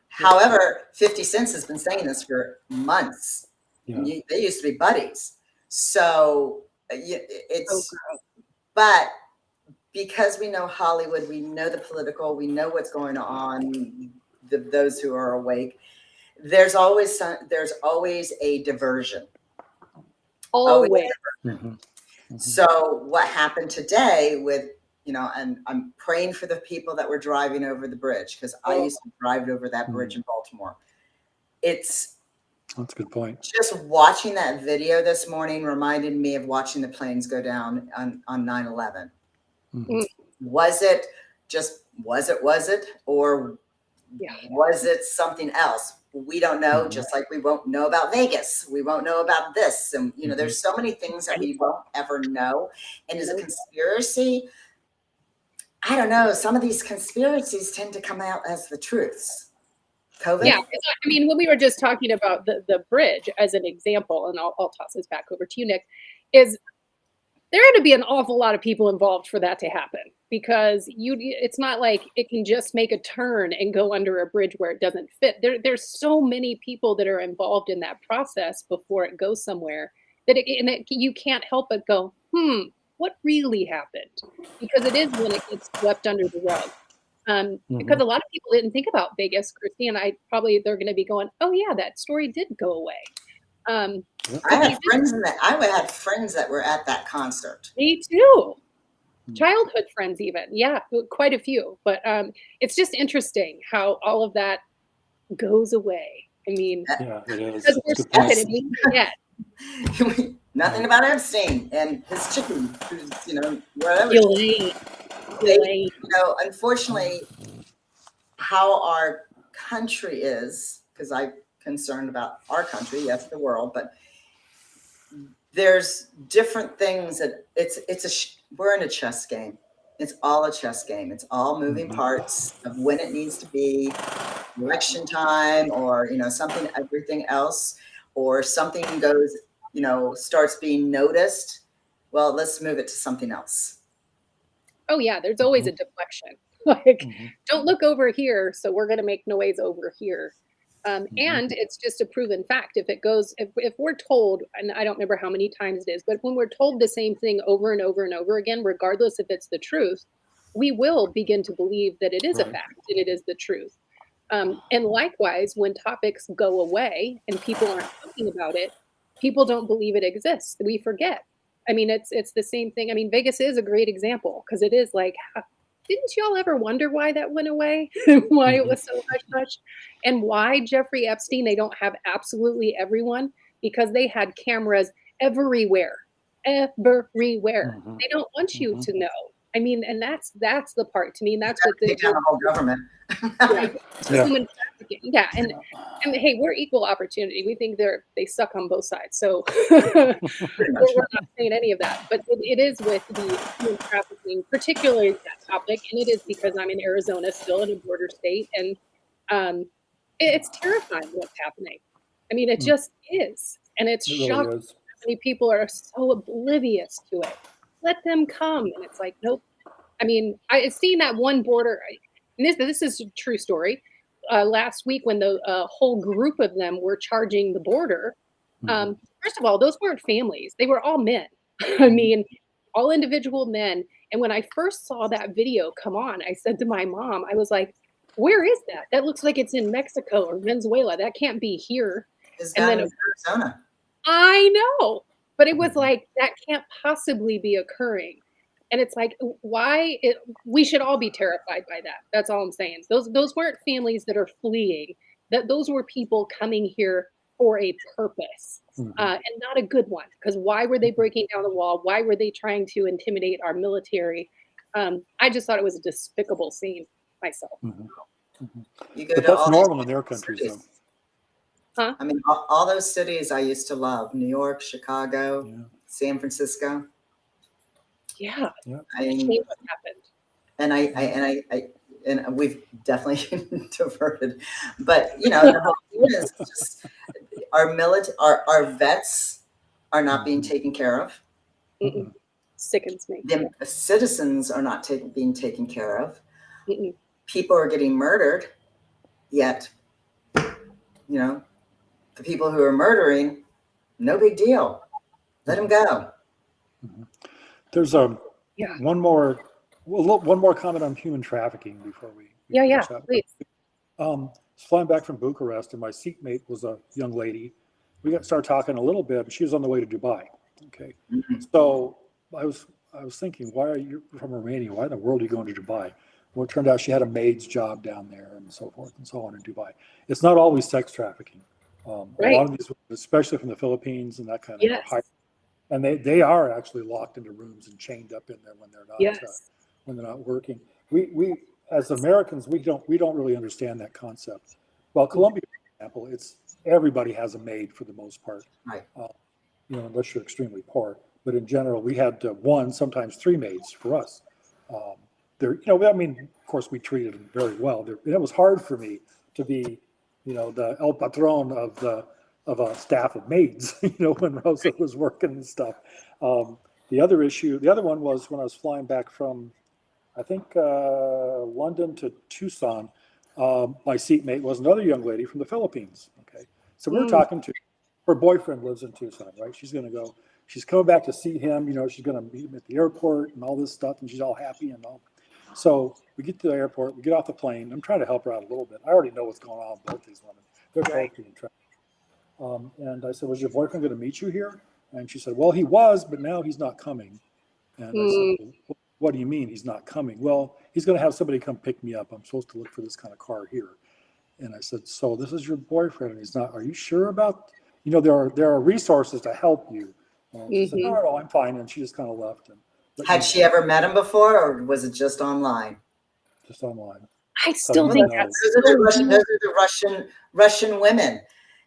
However, 50 Cent has been saying this for months. They used to be buddies. So but because we know Hollywood, we know the political, we know what's going on, those who are awake, there's always a diversion. Always. So what happened today with, and I'm praying for the people that were driving over the bridge because I used to drive over that bridge in Baltimore. That's a good point. Just watching that video this morning reminded me of watching the planes go down on 9/11. Was it or was it something else? We don't know, just like we won't know about Vegas. We won't know about this. And, there's so many things that we won't ever know. And as a conspiracy, I don't know. Some of these conspiracies tend to come out as the truths. COVID? Yeah. I mean, when we were just talking about the bridge as an example, and I'll toss this back over to you, Nick, is there had to be an awful lot of people involved for that to happen because it's not like it can just make a turn and go under a bridge where it doesn't fit. There's so many people that are involved in that process before it goes somewhere that you can't help but go, what really happened? Because it is when it gets swept under the rug. Because a lot of people didn't think about Vegas, Christy, and they're going to be going, oh yeah, that story did go away. I had friends that were at that concert. Me too. Childhood friends even. Yeah, quite a few. But it's just interesting how all of that goes away. I mean, it is. because we're stuck in it, we forget. Nothing about Epstein and his chicken, who's, whatever. Elaine. Unfortunately, how our country is, because I'm concerned about our country, yes, the world, but there's different things that we're in a chess game. It's all a chess game. It's all moving parts of when it needs to be, election time, or something, everything else, or something goes, starts being noticed. Well, let's move it to something else. Oh yeah, there's always a deflection. Like, don't look over here, so we're going to make noise over here. And it's just a proven fact. If we're told, and I don't remember how many times it is, but when we're told the same thing over and over and over again, regardless if it's the truth, we will begin to believe that it is a fact and it is the truth. And likewise, when topics go away and people aren't talking about it, people don't believe it exists. We forget. I mean, it's the same thing. I mean, Vegas is a great example, because it is like, didn't y'all ever wonder why that went away? Why it was so hush-hush? And why Jeffrey Epstein, they don't have absolutely everyone? Because they had cameras everywhere. Everywhere. They don't want you to know. I mean, and that's the part, to me, and that's what the whole government. Human trafficking. Yeah, and hey, we're equal opportunity. We think they suck on both sides. So we're not saying any of that. But it is with the human trafficking, particularly that topic, and it is because I'm in Arizona, still in a border state, and it's terrifying what's happening. I mean, it just is, and it's shocking. Really, how many people are so oblivious to it. Let them come, and it's like, nope. I mean, I've seen that one border. And this is a true story. Last week, when the whole group of them were charging the border, first of all, those weren't families. They were all men. I mean, all individual men. And when I first saw that video come on, I said to my mom, I was like, where is that? That looks like it's in Mexico or Venezuela. That can't be here. Is that in Arizona? I know. But it was like, that can't possibly be occurring. And it's like, we should all be terrified by that. That's all I'm saying. Those weren't families that are fleeing. Those were people coming here for a purpose, and not a good one. Because why were they breaking down the wall? Why were they trying to intimidate our military? I just thought it was a despicable scene myself. You go but to that's all normal in their countries, though. Huh? I mean, all those cities I used to love: New York, Chicago, San Francisco. Yeah. I mean, what happened. And we've definitely diverted, but the whole thing is just our vets are not being taken care of. Sickens me. The citizens are not being taken care of. People are getting murdered, yet the people who are murdering, no big deal. Let them go. There's one more comment on human trafficking before we please. I was flying back from Bucharest, and my seatmate was a young lady. We started talking a little bit, but she was on the way to Dubai. Okay, so I was thinking, why are you from Romania? Why in the world are you going to Dubai? Well, it turned out she had a maid's job down there, and so forth and so on in Dubai. It's not always sex trafficking. A lot of these, especially from the Philippines and that kind of high. And they are actually locked into rooms and chained up in there when they're not when they're not working. We as Americans, we don't really understand that concept. Well, Colombia, for example, everybody has a maid for the most part, right? Unless you're extremely poor. But in general, we had one, sometimes three maids for us. I mean, of course, we treated them very well. It was hard for me to be, the el patron of a staff of maids, when Rosa was working and stuff. The other one was when I was flying back from, I think, London to Tucson. My seatmate was another young lady from the Philippines. Okay, so we were talking to her boyfriend lives in Tucson, right? She's going to go. She's coming back to see him. She's going to meet him at the airport and all this stuff, and she's all happy and all. So we get to the airport. We get off the plane. I'm trying to help her out a little bit. I already know what's going on with both these women. They're both being trapped. And I said, was your boyfriend going to meet you here? And she said, well, he was, but now he's not coming. And I said, well, what do you mean he's not coming? Well, he's going to have somebody come pick me up. I'm supposed to look for this kind of car here. And I said, so this is your boyfriend, and he's not. Are you sure about? There are resources to help you, And she said, no, I'm fine. And she just kind of left. Had she ever met him before, or was it just online? Just online. I still think those are the Russian women.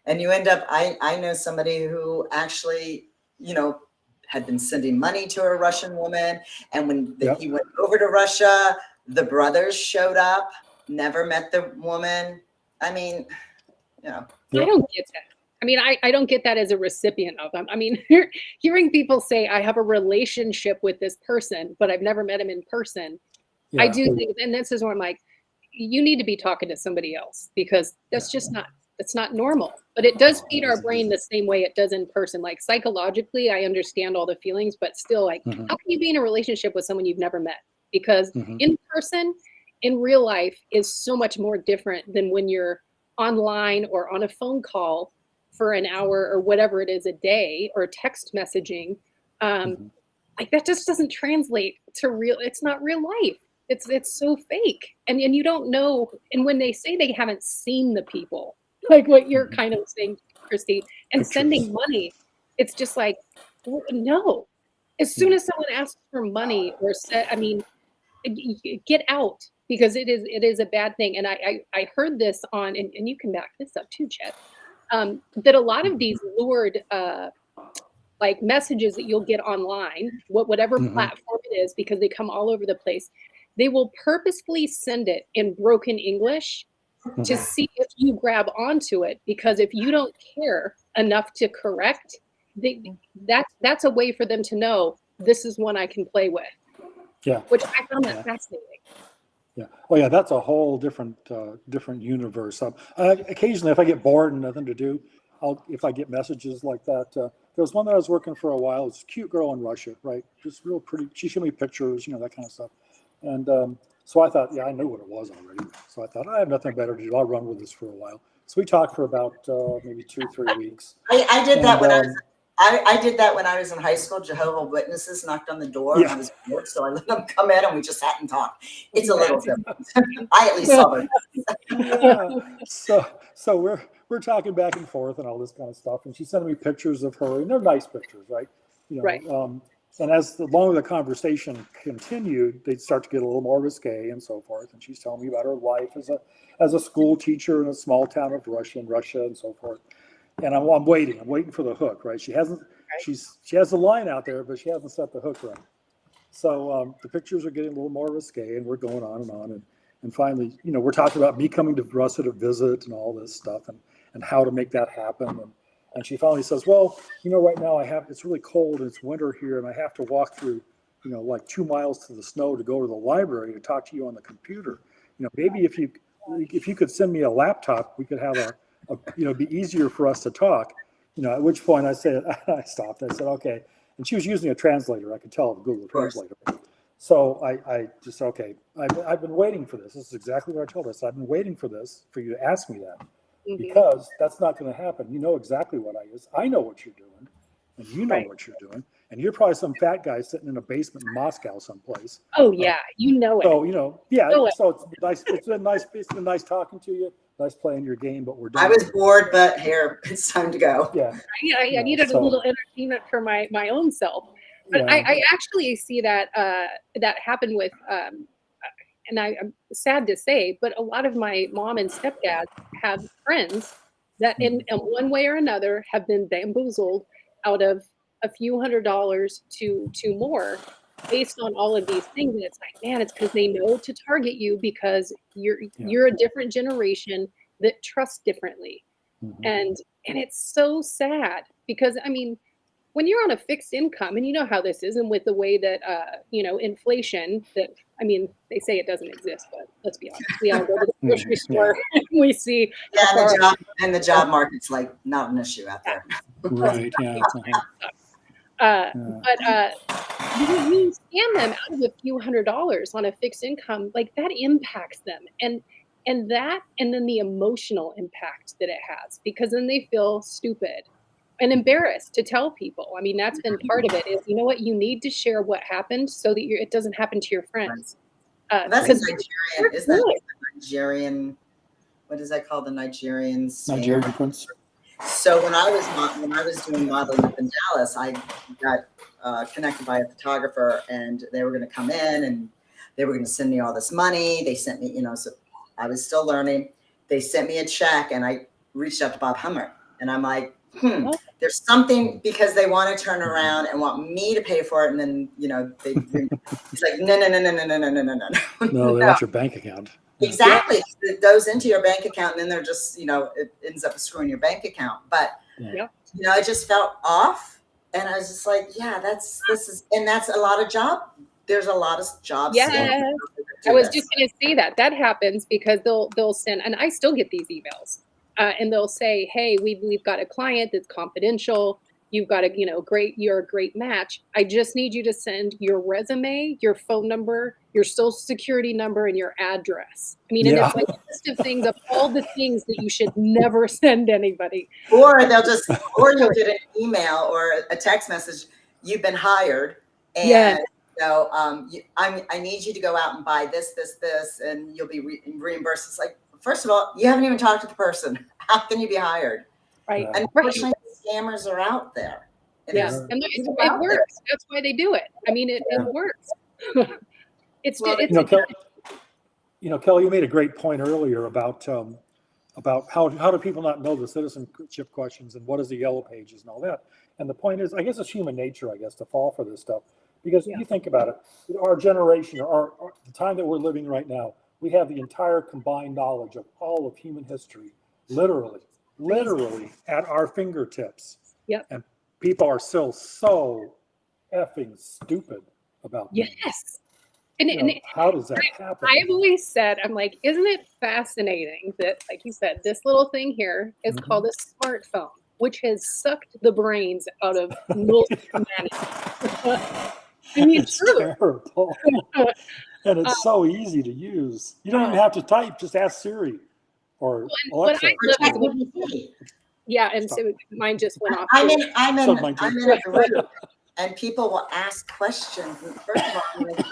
And you end up, I know somebody who actually, had been sending money to a Russian woman. And when he went over to Russia, the brothers showed up, never met the woman. I mean, I don't get that. I mean, I don't get that as a recipient of them. I mean, hearing people say, I have a relationship with this person, but I've never met him in person. I do think, and this is where I'm like, you need to be talking to somebody else, because that's just not normal. But it does feed our brain the same way it does in person. Like psychologically, I understand all the feelings, but still, like, how can you be in a relationship with someone you've never met? Because in person, in real life, is so much more different than when you're online or on a phone call for an hour or whatever it is a day, or text messaging. Like that just doesn't translate to real. It's not real life. It's so fake. And you don't know. And when they say they haven't seen the people, like what you're kind of saying, Christy, and sending money, it's just like, no. As soon as someone asks for money or get out, because it is a bad thing. And I heard this on, and you can back this up too, Chet, that a lot of these lured like messages that you'll get online, whatever platform it is, because they come all over the place, they will purposefully send it in broken English to see if you grab onto it, because if you don't care enough to correct, that's a way for them to know this is one I can play with. Yeah, which I found that fascinating. Yeah. Oh, yeah. That's a whole different universe. Occasionally, if I get bored and nothing to do, if I get messages like that. There was one that I was working for a while. It's a cute girl in Russia, right? Just real pretty. She showed me pictures, that kind of stuff. And so I thought, I knew what it was already. So I thought, I have nothing better to do. I'll run with this for a while. So we talked for about maybe 2-3 weeks. I did that when I did that when I was in high school. Jehovah's Witnesses knocked on the door and I was bored, so I let them come in and we just sat and talked. It's a little different. I at least saw it. So we're talking back and forth and all this kind of stuff, and she's sending me pictures of her, and they're nice pictures, right? Right. And as the longer the conversation continued, they'd start to get a little more risque and so forth. And she's telling me about her life as a school teacher in a small town of Russia and so forth. And I'm waiting for the hook, right? She has the line out there, but she hasn't set the hook right. So the pictures are getting a little more risque, and we're going on and on. And finally, we're talking about me coming to Russia to visit and all this stuff and how to make that happen. And she finally says, well, right now it's really cold and it's winter here, and I have to walk through, like 2 miles to the snow to go to the library to talk to you on the computer. Maybe if you could send me a laptop, we could have be easier for us to talk. At which point I stopped. I said, okay. And she was using a translator. I could tell, Google Translator. So I just said, okay, I've been waiting for this. This is exactly what I told her. I said, I've been waiting for this, for you to ask me that. Because that's not going to happen. You know exactly what I know what you're doing, and you know what you're doing, and you're probably some fat guy sitting in a basement in Moscow someplace. Oh yeah, it. So So it's nice. It's been nice talking to you. Nice playing your game, but we're done. I was bored, but here it's time to go. Yeah. I needed a little entertainment for my own self, but I actually see that that happen with. And I'm sad to say, but a lot of my mom and stepdad have friends that in one way or another have been bamboozled out of a few $100s to more based on all of these things. And it's like, man, it's because they know to target you because you're a different generation that trusts differently. And it's so sad because, I mean, when you're on a fixed income, and you know how this is, and with the way that, inflation, they say it doesn't exist, but let's be honest. We all go to the grocery store and we see. The job market's like not an issue out there. Right, yeah. But you scam them out of a few $100s on a fixed income, like that impacts them. And then the emotional impact that it has, because then they feel stupid and embarrassed to tell people. I mean, that's been part of it is, you know what, you need to share what happened so that it doesn't happen to your friends. That's Nigerian. Is that Nigerian? What is that called? The Nigerians? Nigerian prince. So when I was doing modeling up in Dallas, I got connected by a photographer, and they were going to come in and they were going to send me all this money. They sent me, so I was still learning. They sent me a check, and I reached out to Bob Hummer, and I'm like, there's something, because they want to turn around and want me to pay for it, and then he's like, no. No, they want your bank account. Exactly. It goes into your bank account, and then they're just, it ends up screwing your bank account. But, it just felt off. And I was just like, yeah, that's a lot of there's a lot of jobs. Yeah. I was just going to say that happens because they'll send, and I still get these emails, and they'll say, hey, we've got a client that's confidential. You've got you're a great match. I just need you to send your resume, your phone number, your social security number, and your address. I mean, and it's like a list of things of all the things that you should never send anybody. Or you'll get an email or a text message, you've been hired, and I need you to go out and buy this, and you'll be reimbursed. It's like, first of all, you haven't even talked to the person. How can you be hired? Right. Unfortunately, scammers are out there. And it works. That's why they do it. I mean, it works. Kelly, you made a great point earlier about how do people not know the citizenship questions and what is the yellow pages and all that. And the point is, I guess it's human nature, to fall for this stuff. Because you think about it, our generation, or the time that we're living right now, we have the entire combined knowledge of all of human history, literally at our fingertips. Yep. And people are still so effing stupid about yes. Things. And how does that happen? I've always said, I'm like, isn't it fascinating that, like you said, this little thing here is called a smartphone, which has sucked the brains out of most humanity. I mean, it's terrible. And it's so easy to use. You don't even have to type, just ask Siri or Alexa. And so mine just went off. I'm in a group, and people will ask questions. First of all, I'm like,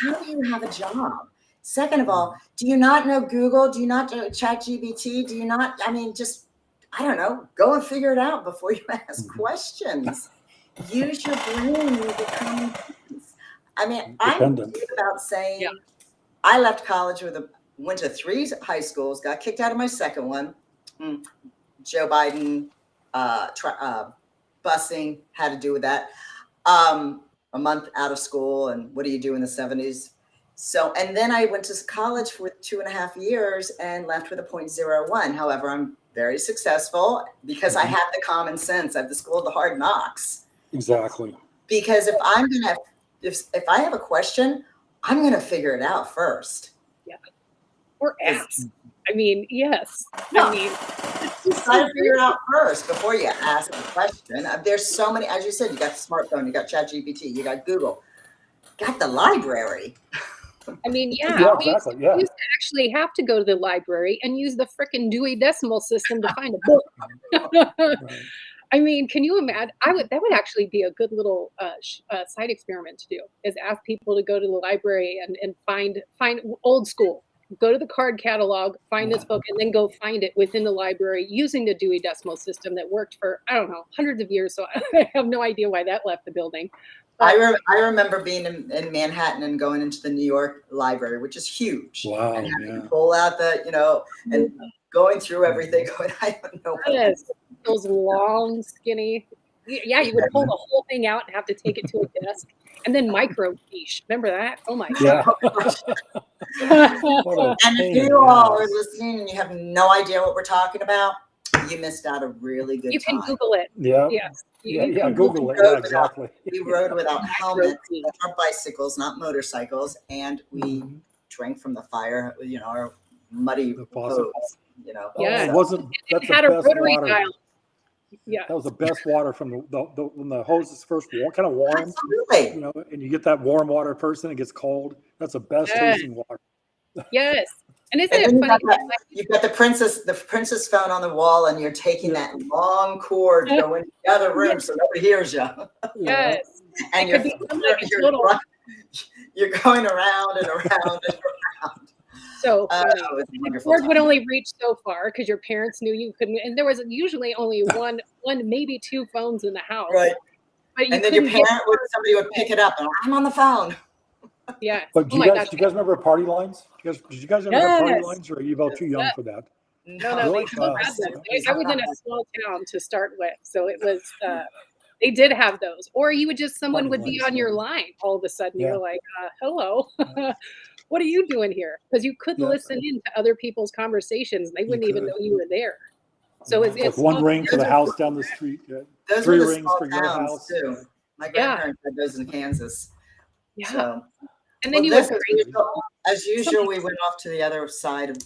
how do you have a job? Second of all, do you not know Google? Do you not know ChatGPT? Do you not, I don't know, go and figure it out before you ask questions. Use your brain to become things. I'm good about saying, I left college went to 3 high schools, got kicked out of my second one. Joe Biden busing had to do with that. A month out of school, and what do you do in the 70s? So, and then I went to college for 2.5 years and left with a 0.01. However, I'm very successful because I have the common sense. I have the school of the hard knocks. Exactly. Because if I have a question, I'm gonna figure it out first. Yeah. Or ask. Yes. No. You gotta figure it out first before you ask a question. There's so many, as you said, you got the smartphone, you got ChatGPT, you got Google, got the library. Exactly. We used to actually have to go to the library and use the frickin' Dewey Decimal System to find a book. Right. Can you imagine? That would actually be a good little side experiment to do, is ask people to go to the library and find old school. Go to the card catalog, find this book, and then go find it within the library using the Dewey Decimal System that worked for, I don't know, hundreds of years. So I have no idea why that left the building. But I remember being in Manhattan and going into the New York Library, which is huge. Wow. And having to pull out and going through everything. I don't know. Yes, those long, skinny. Yeah, you would pull the whole thing out and have to take it to a desk. And then microfiche. Remember that? Oh my God. And if you all are listening and you have no idea what we're talking about, you missed out a really good time. You can Google it. Yeah. Yes. Google it. Yeah, exactly. We rode without helmets, our bicycles, not motorcycles, and we drank from the fire, our muddy hose, Yeah. That's had the a best rotary water. dial. Yeah. That was the best water from when the hose is first kind of warm. Absolutely. And you get that warm water first, and it gets cold. That's the best tasting water. Yes. And isn't it funny? You've got the princess phone on the wall, and you're taking that long cord to go into the other room so nobody hears you. Yes. And you're going around and around and around. so Oh, funny. it was a The wonderful cord would time. only reach so far because your parents knew you couldn't, and there was usually only one, maybe two phones in the house. Right. But you And then your couldn't get somebody would pick it up and I'm on the phone. Yes. But do Oh you my guys, gosh. do you guys remember party lines? Did you guys ever have party Yes. lines, or are you about too young for that? No, Really? they still Wow. had them. I was in a small town to start with, so it was, they did have those. Or you would just, someone Party would be lines. on your line all of a sudden. Yeah. You're like, hello, what are you doing here? Because you could Yeah. listen in to other people's conversations. They wouldn't even could. know you were there. So It's like one ring for the house down the street. Yeah. Those 3 were the rings small for your towns house. too. My grandparents had those in Kansas. Yeah. So, And then well, you this, would as usual, we went off to the other side of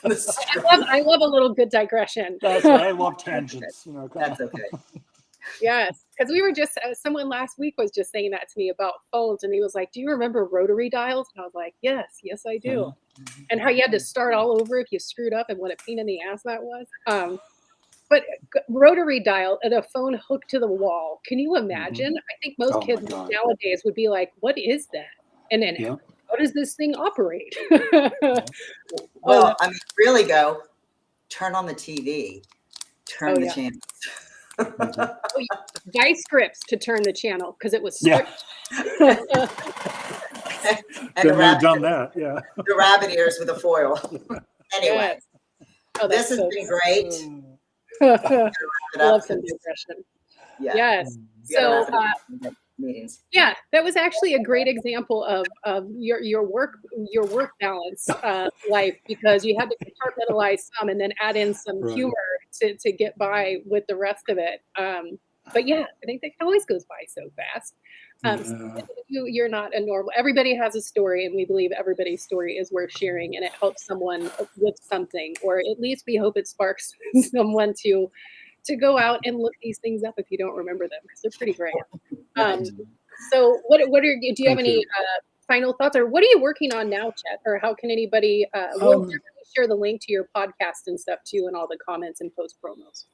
the street. I love a little good digression. That's right. I love tangents. That's okay. Yes, because we were just, someone last week was just saying that to me about phones, and he was like, do you remember rotary dials? And I was like, yes, I do. And how you had to start all over if you screwed up, and what a pain in the ass that was. But rotary dial, the phone hooked to the wall. Can you imagine? I think most kids nowadays would be like, what is that? And then how does this thing operate? Well, I mean, really go, turn on the TV, turn the channels. Dice scripts to turn the channel because it was script. And done that. Yeah. The rabbit ears with a foil. Anyway, this has so been great. Love some digression. Yes. So meetings. Yeah, that was actually a great example of your work balance life, because you had to compartmentalize some and then add in some humor to get by with the rest of it. But yeah, I think that always goes by so fast. You're not a normal. Everybody has a story, and we believe everybody's story is worth sharing, and it helps someone with something, or at least we hope it sparks someone to go out and look these things up if you don't remember them, because they're pretty great. So what are do you have any final thoughts, or what are you working on now, Chet? Or how can anybody we'll definitely share the link to your podcast and stuff too, and all the comments and post promos.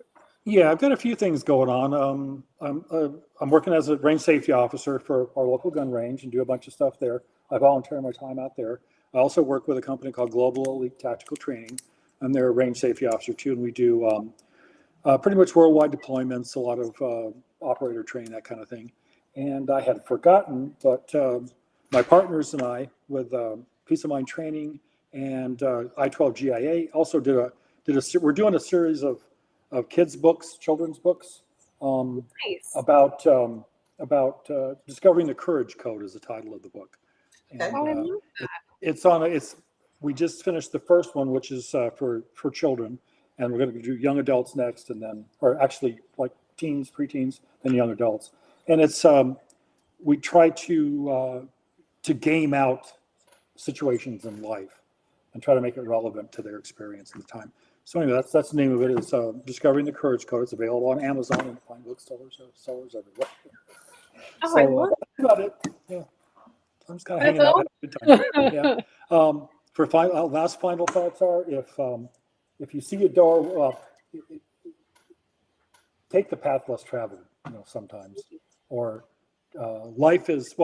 Yeah, I've got a few things going on. I'm working as a range safety officer for our local gun range and do a bunch of stuff there. I volunteer my time out there. I also work with a company called Global Elite Tactical Training. I'm their range safety officer too, and we do pretty much worldwide deployments, a lot of operator training, that kind of thing. And I had forgotten, but my partners and I, with Peace of Mind Training and 𝑖12GIA, also we're doing a series of kids' books, children's books, about discovering the courage code is the title of the book. And we just finished the first one, which is for children, and we're going to do young adults next, and then, or actually like teens, preteens, then young adults. And it's we try to game out situations in life and try to make it relevant to their experience at the time. So anyway, that's the name of it. It's Discovering the Courage Code. It's available on Amazon and fine booksellers everywhere. Oh, I love about it. Yeah, I'm just kind of hanging out. Good time. Yeah. For last final thoughts are, if you see a door, take the path less traveled. Sometimes, or life is,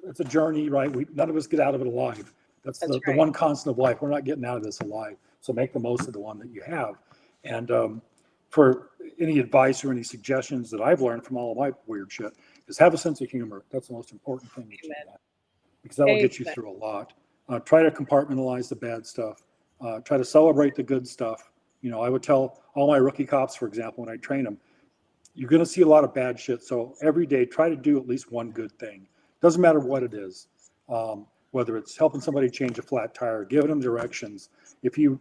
it's a journey, right? None of us get out of it alive. That's the one constant of life. We're not getting out of this alive. So make the most of the one that you have. And for any advice or any suggestions that I've learned from all of my weird shit is have a sense of humor. That's the most important thing that you have, because that'll get you through a lot. Try to compartmentalize the bad stuff. Try to celebrate the good stuff. I would tell all my rookie cops, for example, when I train them, you're going to see a lot of bad shit. So every day, try to do at least one good thing. Doesn't matter what it is. Whether it's helping somebody change a flat tire, giving them directions. If you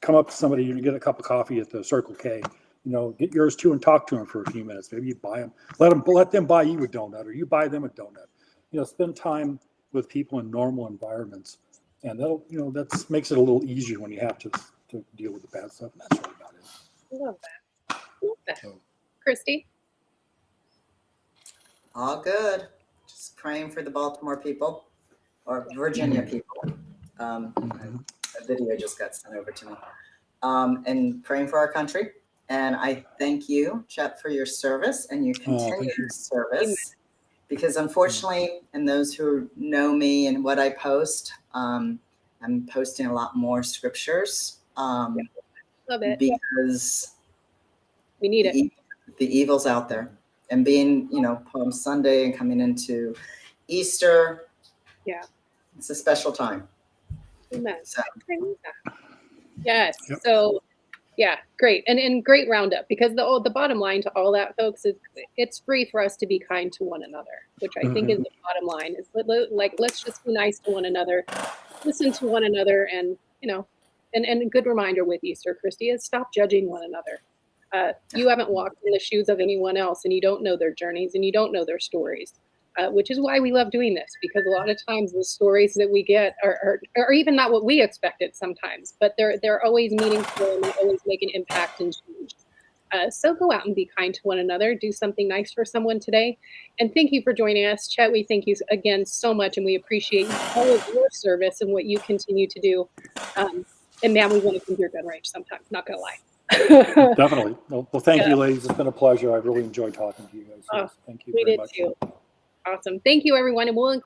come up to somebody, you get a cup of coffee at the Circle K, get yours too and talk to them for a few minutes. Maybe you buy them, let them buy you a donut, or you buy them a donut. Spend time with people in normal environments, and that makes it a little easier when you have to deal with the bad stuff. And that's really about it. I love that. So. Christy? All good. Just praying for the Baltimore people or Virginia people. A video just got sent over to me. And praying for our country. And I thank you, Chet, for your service and your continued service. Because unfortunately, and those who know me and what I post, I'm posting a lot more scriptures Love it. because We need it. the evil's out there. And being, Palm Sunday and coming into Easter, Yeah. it's a special time. Amen. So, yes. Yep. So, yeah, great. And great roundup, because the bottom line to all that, folks, is it's free for us to be kind to one another, which I think is the bottom line. Is like, let's just be nice to one another, listen to one another, and, and a good reminder with Easter, Christy, is stop judging one another. You haven't walked in the shoes of anyone else, and you don't know their journeys, and you don't know their stories, which is why we love doing this, because a lot of times the stories that we get are even not what we expected sometimes, but they're always meaningful and they always make an impact and change. So go out and be kind to one another. Do something nice for someone today. And thank you for joining us. Chet, we thank you again so much, and we appreciate all of your service and what you continue to do. And man, we want to come to your gun range sometime, not going to lie. Definitely. Well, thank you, ladies. It's been a pleasure. I really enjoyed talking to you guys. Thank you very much. We did too. Awesome. Thank you, everyone. And we'll